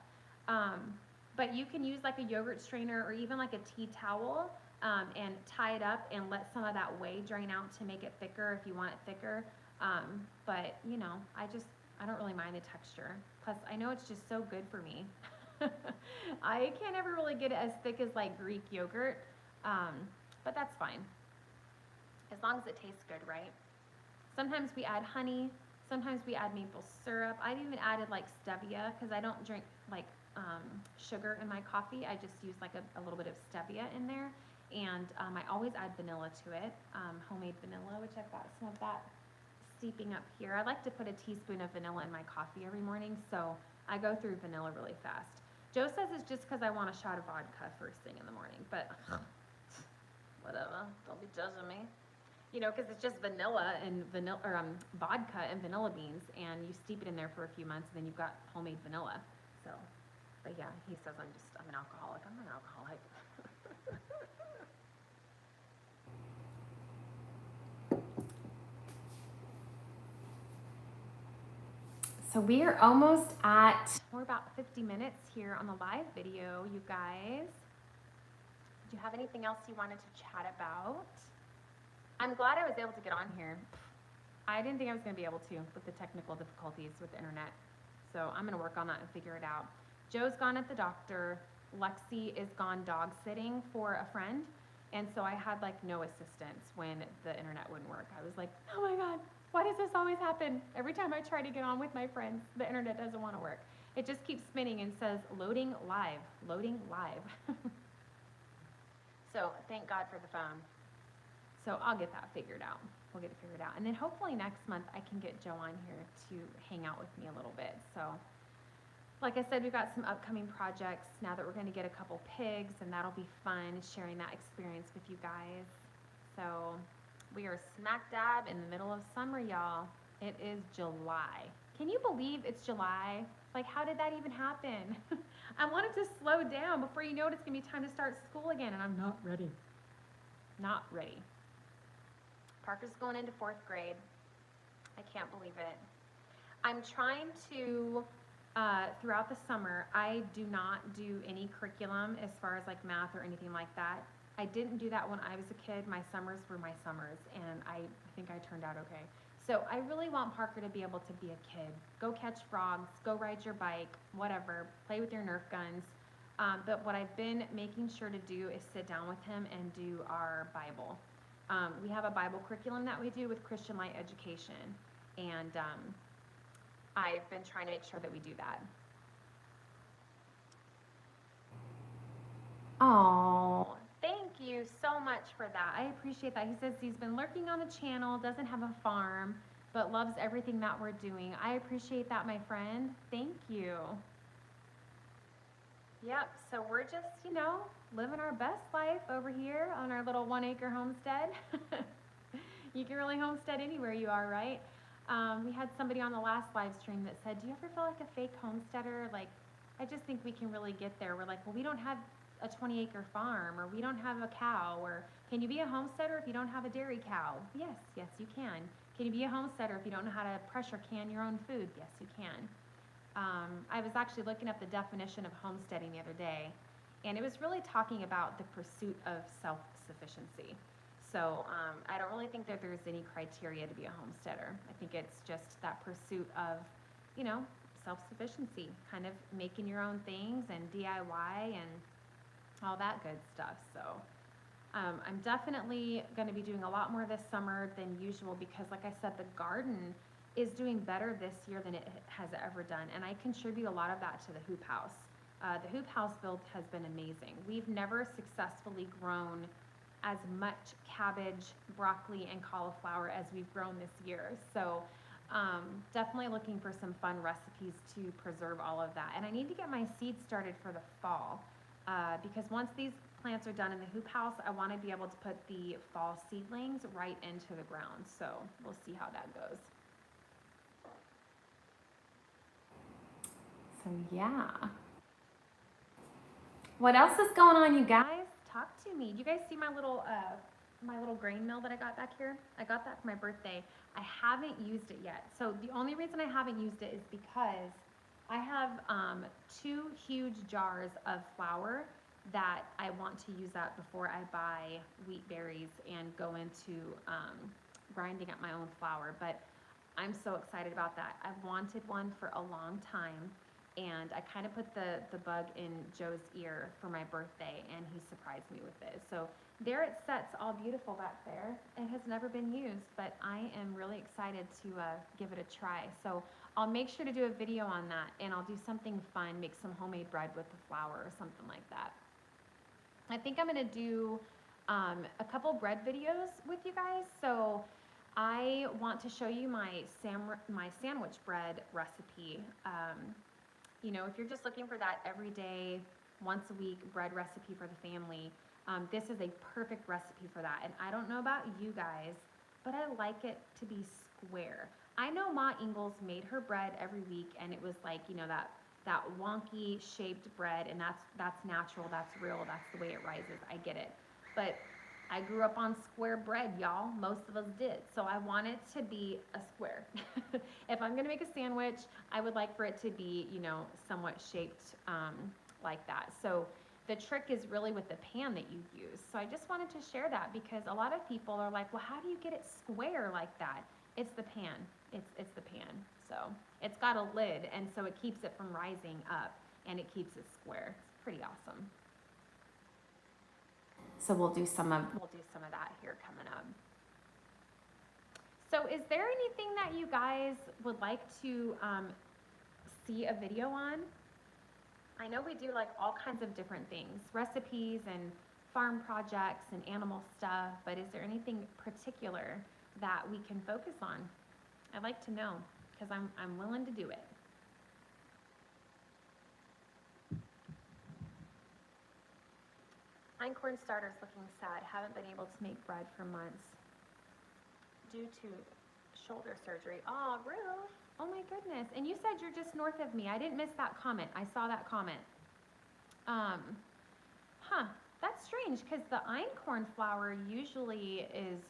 But you can use like a yogurt strainer or even like a tea towel, and tie it up and let some of that whey drain out to make it thicker if you want it thicker. But you know, I don't really mind the texture. Plus, I know it's just so good for me. I can't ever really get it as thick as like Greek yogurt, but that's fine. As long as it tastes good, right? Sometimes we add honey, sometimes we add maple syrup. I've even added like stevia because I don't drink like sugar in my coffee. I just use like a little bit of stevia in there. And I always add vanilla to it, homemade vanilla, which I've got some of that steeping up here. I like to put a teaspoon of vanilla in my coffee every morning, so I go through vanilla really fast. Joe says it's just because I want a shot of vodka first thing in the morning, but whatever, don't be judging me. You know, because it's just vanilla and vodka and vanilla beans, and you steep it in there for a few months, and then you've got homemade vanilla. So, but yeah, he says I'm an alcoholic. I'm not an alcoholic. So we're about 50 minutes here on the live video, you guys. Do you have anything else you wanted to chat about? I'm glad I was able to get on here. I didn't think I was going to be able to with the technical difficulties with the internet. So I'm going to work on that and figure it out. Joe's gone at the doctor. Lexi is gone dog sitting for a friend. And so I had like no assistance when the internet wouldn't work. I was like, oh my God, why does this always happen? Every time I try to get on with my friends, the internet doesn't want to work. It just keeps spinning and says loading live, loading live. So thank God for the phone. So I'll get that figured out. We'll get it figured out. And then hopefully next month I can get Joe on here to hang out with me a little bit. So like I said, we've got some upcoming projects now that we're going to get a couple pigs, and that'll be fun sharing that experience with you guys. So we are smack dab in the middle of summer, y'all. It is July. Can you believe it's July? Like, how did that even happen? I wanted to slow down before you know it, it's going to be time to start school again, and I'm not ready. Not ready. Parker's going into 4th grade. I can't believe it. I'm trying to, throughout the summer, I do not do any curriculum as far as like math or anything like that. I didn't do that when I was a kid. My summers were my summers, and I think I turned out okay. So I really want Parker to be able to be a kid. Go catch frogs, go ride your bike, whatever, play with your Nerf guns. But what I've been making sure to do is sit down with him and do our Bible. We have a Bible curriculum that we do with Christian Light Education, and I've been trying to make sure that we do that. Oh, thank you so much for that. I appreciate that. He says he's been lurking on the channel, doesn't have a farm, but loves everything that we're doing. I appreciate that, my friend. Thank you. Yep, so we're just, you know, living our best life over here on our little 1-acre homestead. You can really homestead anywhere you are, right? We had somebody on the last live stream that said, do you ever feel like a fake homesteader? Like, I just think we can really get there. We're like, well, we don't have a 20-acre farm, or we don't have a cow, or can you be a homesteader if you don't have a dairy cow? Yes, yes, you can. Can you be a homesteader if you don't know how to pressure can your own food? Yes, you can. I was actually looking up the definition of homesteading the other day, and it was really talking about the pursuit of self-sufficiency. So I don't really think that there's any criteria to be a homesteader. I think it's just that pursuit of, you know, self-sufficiency, kind of making your own things and DIY and all that good stuff. So I'm definitely going to be doing a lot more this summer than usual because, like I said, the garden is doing better this year than it has ever done, and I contribute a lot of that to the hoop house. The hoop house build has been amazing. We've never successfully grown as much cabbage, broccoli, and cauliflower as we've grown this year. So definitely looking for some fun recipes to preserve all of that. And I need to get my seeds started for the fall because once these plants are done in the hoop house, I want to be able to put the fall seedlings right into the ground. So we'll see how that goes. So yeah. What else is going on, you guys? Talk to me. Do you guys see my little grain mill that I got back here? I got that for my birthday. I haven't used it yet. So the only reason I haven't used it is because I have 2 huge jars of flour that I want to use up before I buy wheat berries and go into grinding up my own flour. But I'm so excited about that. I've wanted one for a long time, and I kind of put the bug in Joe's ear for my birthday, and he surprised me with it. So there it sits all beautiful back there. It has never been used, but I am really excited to give it a try. So I'll make sure to do a video on that, and I'll do something fun, make some homemade bread with the flour or something like that. I think I'm going to do a couple bread videos with you guys. So I want to show you my sandwich bread recipe. You know, if you're just looking for that everyday, once a week bread recipe for the family, this is a perfect recipe for that. And I don't know about you guys, but I like it to be square. I know Ma Ingalls made her bread every week, and it was like, you know, that wonky shaped bread, and that's natural, that's real, that's the way it rises. I get it. But I grew up on square bread, y'all. Most of us did. So I want it to be a square. If I'm gonna make a sandwich, I would like for it to be, you know, somewhat shaped like that. So the trick is really with the pan that you use. So I just wanted to share that because a lot of people are like, well, how do you get it square like that? It's the pan. It's the pan. So it's got a lid, and so it keeps it from rising up, and it keeps it square. It's pretty awesome. So we'll do some of that here coming up. So is there anything that you guys would like to see a video on? I know we do like all kinds of different things, recipes and farm projects and animal stuff, but is there anything particular that we can focus on? I'd like to know, because I'm willing to do it. Einkorn starter's looking sad. Haven't been able to make bread for months due to shoulder surgery. Oh, Ruth. Oh my goodness. And you said you're just north of me. I didn't miss that comment. I saw that comment. That's strange because the einkorn flour usually is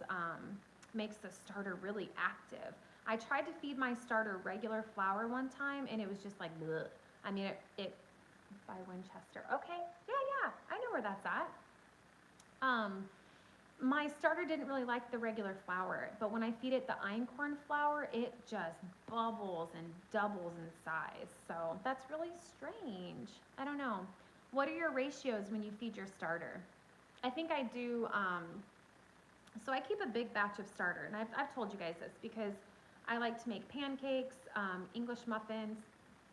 makes the starter really active. I tried to feed my starter regular flour one time, and it was just like, bleh. I mean, it by Winchester. Okay, yeah, I know where that's at. My starter didn't really like the regular flour, but when I feed it the einkorn flour, it just bubbles and doubles in size. So that's really strange. I don't know. What are your ratios when you feed your starter? I think I do, so I keep a big batch of starter, and I've told you guys this because I like to make pancakes, English muffins,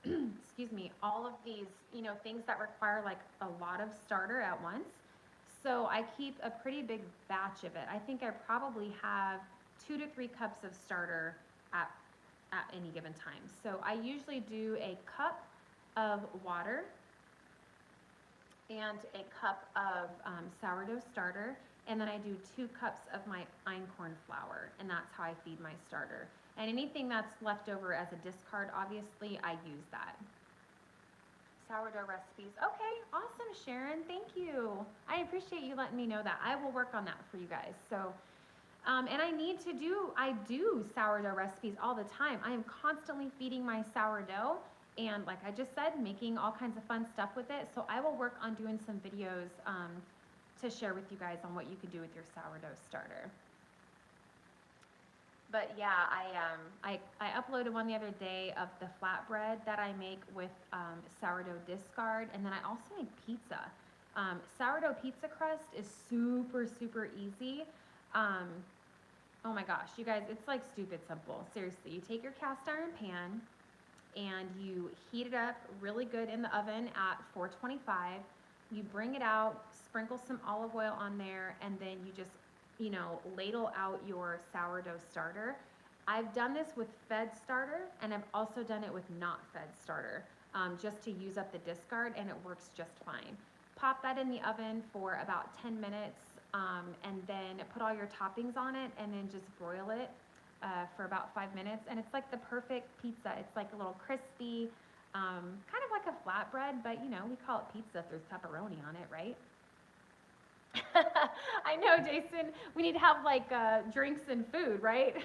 excuse me, all of these, you know, things that require like a lot of starter at once. So I keep a pretty big batch of it. I think I probably have 2 to 3 cups of starter at any given time. So I usually do a cup of water and a cup of sourdough starter, and then I do 2 cups of my einkorn flour, and that's how I feed my starter. And anything that's left over as a discard, obviously, I use that. Sourdough recipes. Okay, awesome, Sharon. Thank you. I appreciate you letting me know that. I will work on that for you guys. So, and I do sourdough recipes all the time. I am constantly feeding my sourdough, and like I just said, making all kinds of fun stuff with it. So I will work on doing some videos to share with you guys on what you can do with your sourdough starter. But yeah, I uploaded one the other day of the flatbread that I make with sourdough discard, and then I also make pizza. Sourdough pizza crust is super, super easy. Oh my gosh, you guys, it's like stupid simple. Seriously, you take your cast iron pan and you heat it up really good in the oven at 425. You bring it out, sprinkle some olive oil on there, and then you just, you know, ladle out your sourdough starter. I've done this with fed starter, and I've also done it with not fed starter, just to use up the discard, and it works just fine. Pop that in the oven for about 10 minutes, and then put all your toppings on it, and then just broil it for about 5 minutes, and it's like the perfect pizza. It's like a little crispy, Kind of like a flatbread, but you know, we call it pizza if there's pepperoni on it, right? I know, Jason. We need to have like drinks and food, right?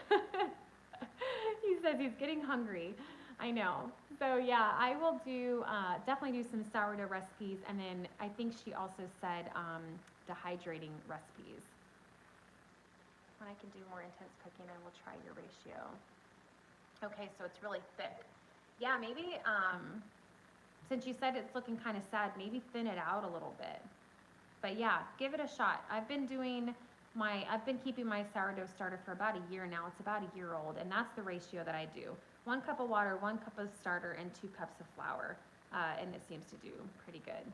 He says he's getting hungry. I know. So yeah, I will do definitely do some sourdough recipes, and then I think she also said dehydrating recipes. When I can do more intense cooking, I will try your ratio. Okay, so it's really thick. Yeah, maybe since you said it's looking kind of sad, maybe thin it out a little bit. But yeah, give it a shot. I've been keeping my sourdough starter for about a year now. It's about a year old, and that's the ratio that I do. 1 cup of water, 1 cup of starter, and 2 cups of flour. And it seems to do pretty good.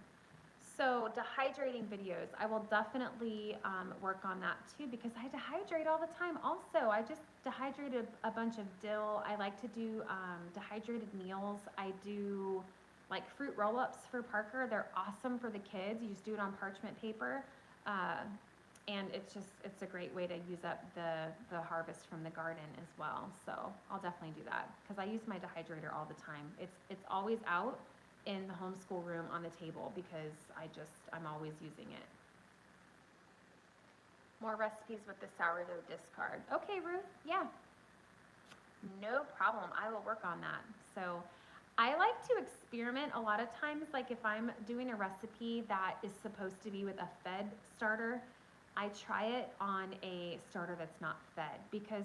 So dehydrating videos, I will definitely work on that too, because I dehydrate all the time also. I just dehydrated a bunch of dill. I like to do dehydrated meals. I do like fruit roll-ups for Parker. They're awesome for the kids. You just do it on parchment paper. And it's a great way to use up the harvest from the garden as well. So I'll definitely do that because I use my dehydrator all the time. It's always out in the homeschool room on the table because I'm always using it. More recipes with the sourdough discard. Okay, Ruth, yeah. No problem, I will work on that. So I like to experiment a lot of times, like if I'm doing a recipe that is supposed to be with a fed starter, I try it on a starter that's not fed, because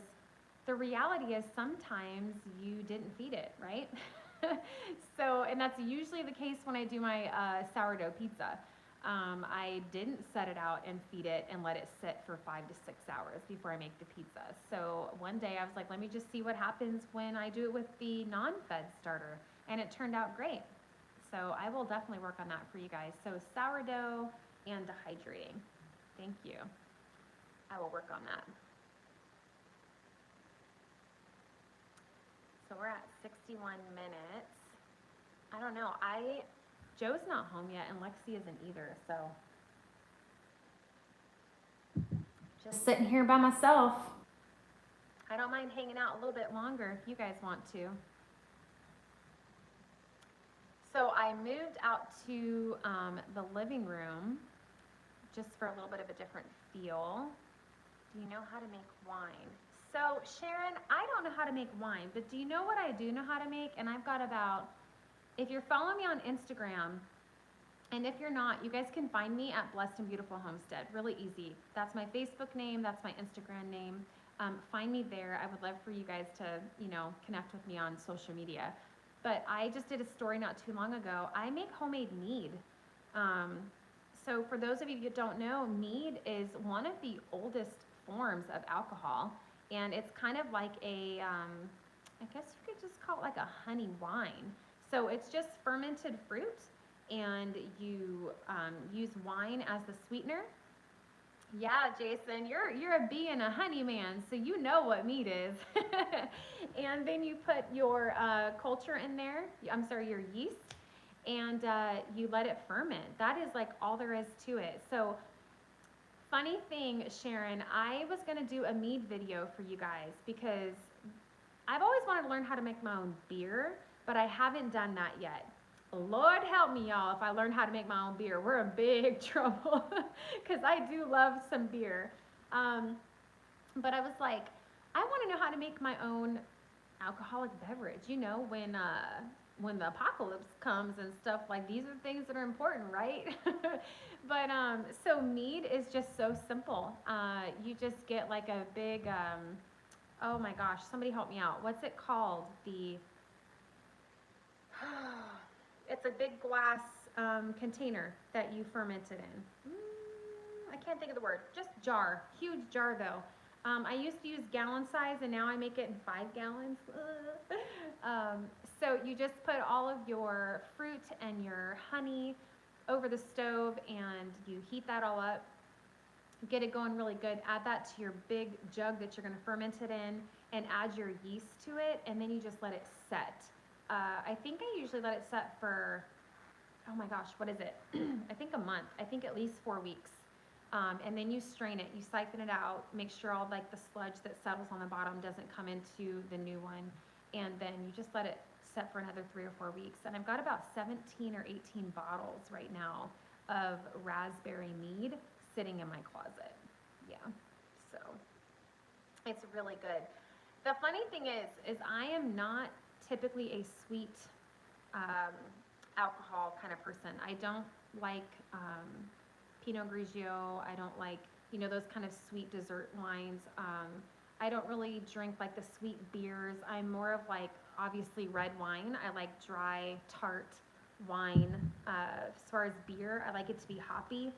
the reality is sometimes you didn't feed it, right? So, and that's usually the case when I do my sourdough pizza. I didn't set it out and feed it and let it sit for 5 to 6 hours before I make the pizza. So one day I was like, let me just see what happens when I do it with the non-fed starter. And it turned out great. So I will definitely work on that for you guys. So sourdough and dehydrating. Thank you. I will work on that. So we're at 61 minutes. I don't know. Joe's not home yet, and Lexi isn't either, so. Just sitting here by myself. I don't mind hanging out a little bit longer if you guys want to. So I moved out to the living room just for a little bit of a different feel. Do you know how to make wine? So Sharon, I don't know how to make wine, but do you know what I do know how to make? And I've got about, if you're following me on Instagram, and if you're not, you guys can find me at Blessed and Beautiful Homestead. Really easy. That's my Facebook name. That's my Instagram name. Find me there. I would love for you guys to, connect with me on social media. But I just did a story not too long ago. I make homemade mead. So for those of you that don't know, mead is one of the oldest forms of alcohol. And it's kind of like a, I guess you could just call it like a honey wine. So it's just fermented fruit, and you use wine as the sweetener. Yeah, Jason, you're a bee and a honey man, so you know what mead is. And then you put your culture in there, your yeast, and you let it ferment. That is like all there is to it. So funny thing, Sharon, I was gonna do a mead video for you guys because I've always wanted to learn how to make my own beer, but I haven't done that yet. Lord help me, y'all, if I learn how to make my own beer. We're in big trouble because I do love some beer. But I was like, I want to know how to make my own alcoholic beverage. When the apocalypse comes and stuff, like these are things that are important, right? But so mead is just so simple. You just get like a big, oh my gosh, somebody help me out. What's it called? It's a big glass container that you ferment it in. I can't think of the word. Just jar. Huge jar though. I used to use gallon size, and now I make it in 5 gallons. So you just put all of your fruit and your honey over the stove, and you heat that all up. Get it going really good. Add that to your big jug that you're going to ferment it in, and add your yeast to it, and then you just let it set. I think I usually let it set for, oh my gosh, what is it? I think a month. I think at least 4 weeks. And then you strain it. You siphon it out. Make sure all like the sludge that settles on the bottom doesn't come into the new one. And then you just let it set for another 3 or 4 weeks. And I've got about 17 or 18 bottles right now of raspberry mead sitting in my closet. Yeah, so it's really good. The funny thing is I am not typically a sweet alcohol kind of person. I don't like Pinot Grigio. I don't like, you know, those kind of sweet dessert wines. I don't really drink like the sweet beers. I'm more of like, obviously, red wine. I like dry, tart wine. As far as beer, I like it to be hoppy,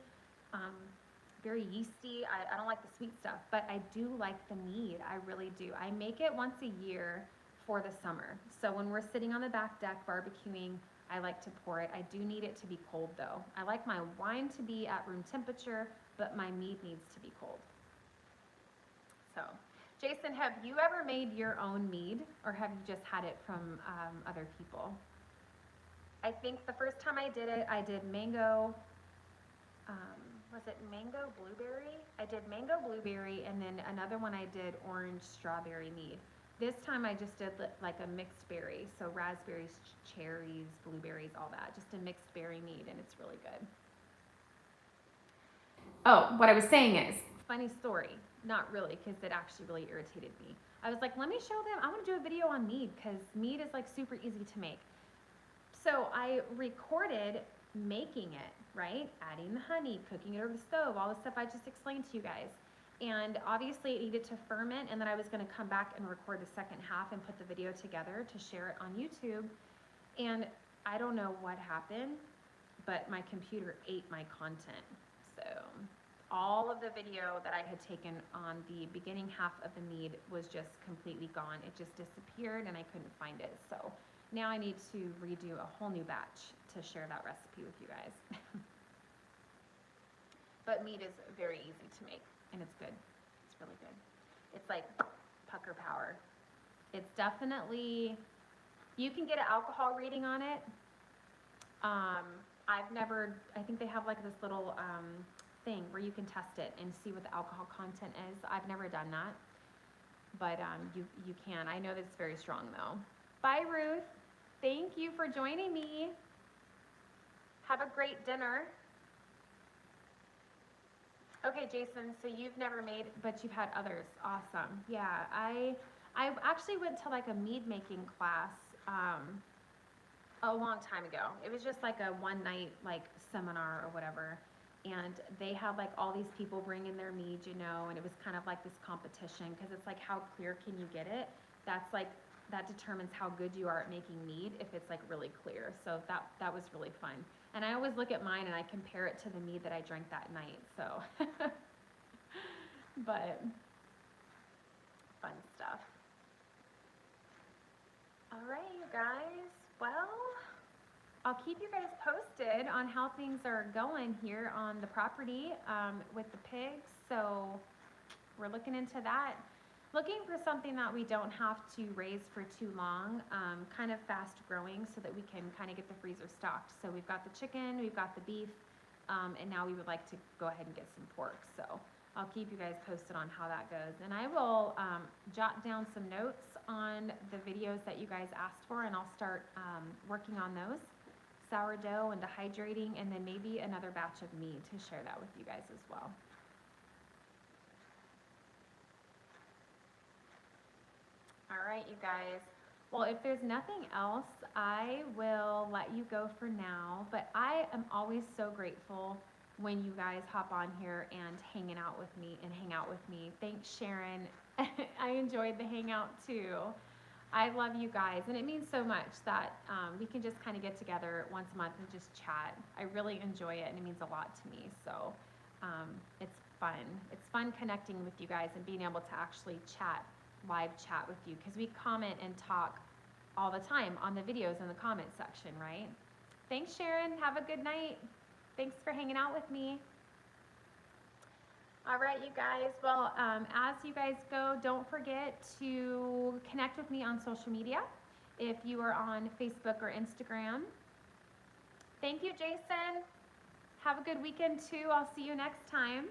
very yeasty. I don't like the sweet stuff, but I do like the mead. I really do. I make it once a year for the summer. So when we're sitting on the back deck barbecuing, I like to pour it. I do need it to be cold though. I like my wine to be at room temperature, but my mead needs to be cold. So, Jason, have you ever made your own mead, or have you just had it from other people? I think the first time I did it, I did mango, was it mango blueberry? I did mango blueberry, and then another one I did orange strawberry mead. This time I just did like a mixed berry, so raspberries, cherries, blueberries, all that, just a mixed berry mead, and it's really good. Oh, what I was saying is, funny story, not really, because it actually really irritated me. I was like, let me show them, I want to do a video on mead, because mead is like super easy to make. So I recorded making it, right? Adding the honey, cooking it over the stove, all the stuff I just explained to you guys. And obviously it needed to ferment, and then I was going to come back and record the second half and put the video together to share it on YouTube. And I don't know what happened, but my computer ate my content. So all of the video that I had taken on the beginning half of the mead was just completely gone. It just disappeared and I couldn't find it. So now I need to redo a whole new batch to share that recipe with you guys. But mead is very easy to make, and it's good. It's really good. It's like pucker power. It's definitely, you can get an alcohol reading on it. I think they have like this little thing where you can test it and see what the alcohol content is. I've never done that, but you can. I know that it's very strong though. Bye, Ruth. Thank you for joining me. Have a great dinner. Okay, Jason, so you've never made, but you've had others. Awesome. Yeah, I actually went to like a mead making class a long time ago. It was just like a one night like seminar or whatever. And they had like all these people bring in their mead, you know, and it was kind of like this competition, because it's like, how clear can you get it? That's like, that determines how good you are at making mead, if it's like really clear. So that was really fun. And I always look at mine and I compare it to the mead that I drank that night. So, but fun stuff. All right, you guys. Well, I'll keep you guys posted on how things are going here on the property with the pigs. So we're looking into that. Looking for something that we don't have to raise for too long, kind of fast growing, so that we can kind of get the freezer stocked. So we've got the chicken, we've got the beef, and now we would like to go ahead and get some pork. So I'll keep you guys posted on how that goes. And I will jot down some notes on the videos that you guys asked for, and I'll start working on those. Sourdough and dehydrating, and then maybe another batch of mead to share that with you guys as well. All right, you guys. Well, if there's nothing else, I will let you go for now. But I am always so grateful when you guys hop on here and hang out with me. Thanks, Sharon. I enjoyed the hangout too. I love you guys, and it means so much that we can just kind of get together once a month and just chat. I really enjoy it, and it means a lot to me. So it's fun. It's fun connecting with you guys and being able to actually live chat with you, because we comment and talk all the time on the videos in the comment section, right? Thanks, Sharon. Have a good night. Thanks for hanging out with me. All right, you guys. Well, as you guys go, don't forget to connect with me on social media if you are on Facebook or Instagram. Thank you, Jason. Have a good weekend too. I'll see you next time.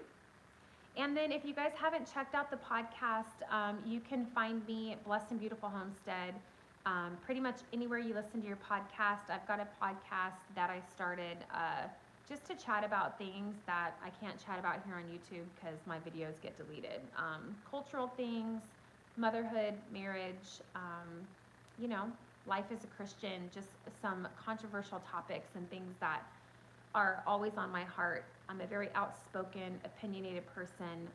And then if you guys haven't checked out the podcast, you can find me at Blessed and Beautiful Homestead Pretty much anywhere you listen to your podcast. I've got a podcast that I started just to chat about things that I can't chat about here on YouTube because my videos get deleted. Cultural things, motherhood, marriage, you know, life as a Christian, just some controversial topics and things that are always on my heart. I'm a very outspoken, opinionated person,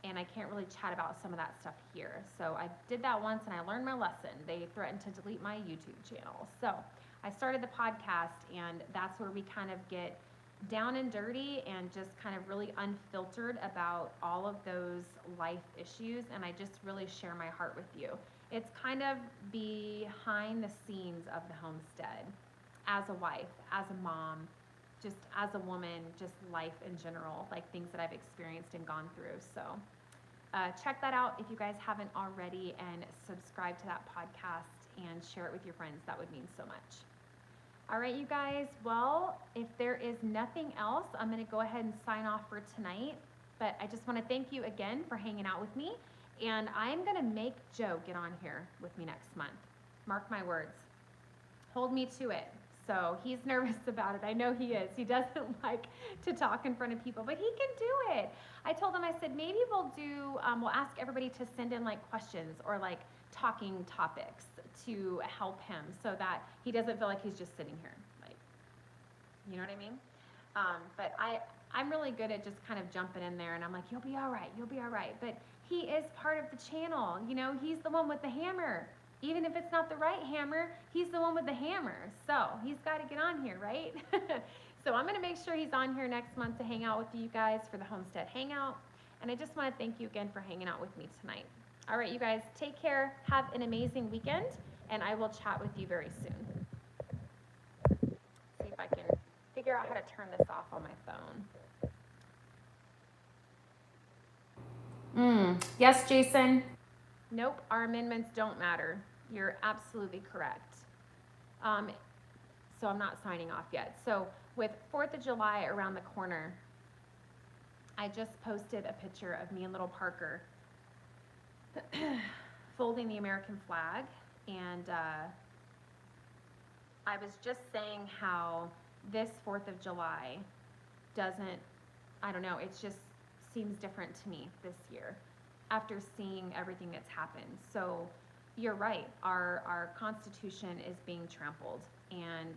and I can't really chat about some of that stuff here. So I did that once and I learned my lesson. They threatened to delete my YouTube channel. So I started the podcast, and that's where we kind of get down and dirty and just kind of really unfiltered about all of those life issues, and I just really share my heart with you. It's kind of behind the scenes of the homestead, as a wife, as a mom, just as a woman, just life in general, like things that I've experienced and gone through. So check that out if you guys haven't already, and subscribe to that podcast and share it with your friends. That would mean so much. All right, you guys, well, if there is nothing else, I'm going to go ahead and sign off for tonight. But I just want to thank you again for hanging out with me. And I'm going to make Joe get on here with me next month. Mark my words. Hold me to it. So he's nervous about it. I know he is. He doesn't like to talk in front of people, but he can do it. I told him, I said, maybe we'll ask everybody to send in like questions or like talking topics to help him so that he doesn't feel like he's just sitting here. Like, you know what I mean? But I'm really good at just kind of jumping in there, and I'm like, you'll be all right. You'll be all right. But he is part of the channel. You know, he's the one with the hammer. Even if it's not the right hammer, he's the one with the hammer. So he's got to get on here, right? So I'm going to make sure he's on here next month to hang out with you guys for the Homestead Hangout. And I just want to thank you again for hanging out with me tonight. All right, you guys, take care. Have an amazing weekend, and I will chat with you very soon. See if I can figure out how to turn this off on my phone. Yes, Jason? Nope, our amendments don't matter. You're absolutely correct. So I'm not signing off yet. So with 4th of July around the corner, I just posted a picture of me and little Parker folding the American flag, and I was just saying how this 4th of July I don't know, it just seems different to me this year after seeing everything that's happened. So you're right, our Constitution is being trampled, and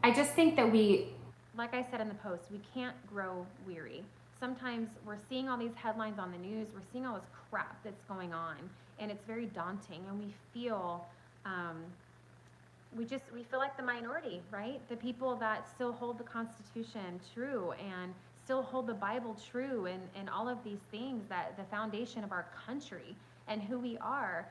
I just think that like I said in the post, we can't grow weary. Sometimes we're seeing all these headlines on the news, we're seeing all this crap that's going on, and it's very daunting, and we feel we feel like the minority, right? The people that still hold the Constitution true and still hold the Bible true, and all of these things, that the foundation of our country and who we are.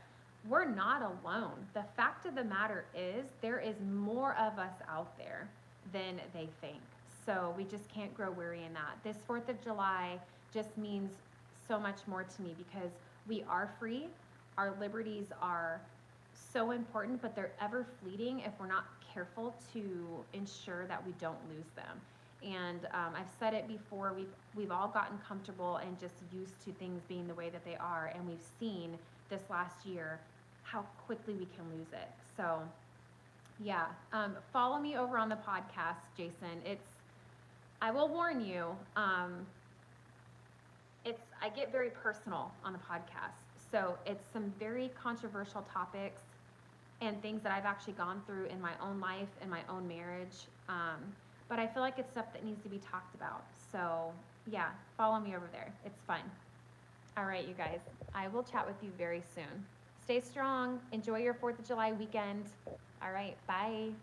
We're not alone. The fact of the matter is there is more of us out there than they think. So we just can't grow weary in that. This 4th of July just means so much more to me because we are free. Our liberties are so important, but they're ever fleeting if we're not careful to ensure that we don't lose them. And I've said it before, we've all gotten comfortable and just used to things being the way that they are, and we've seen this last year how quickly we can lose it. So yeah, follow me over on the podcast, Jason. I will warn you, I get very personal on the podcast. So it's some very controversial topics and things that I've actually gone through in my own life, in my own marriage. But I feel like it's stuff that needs to be talked about. So yeah, follow me over there. It's fun. All right, you guys, I will chat with you very soon. Stay strong. Enjoy your 4th of July weekend. All right, bye.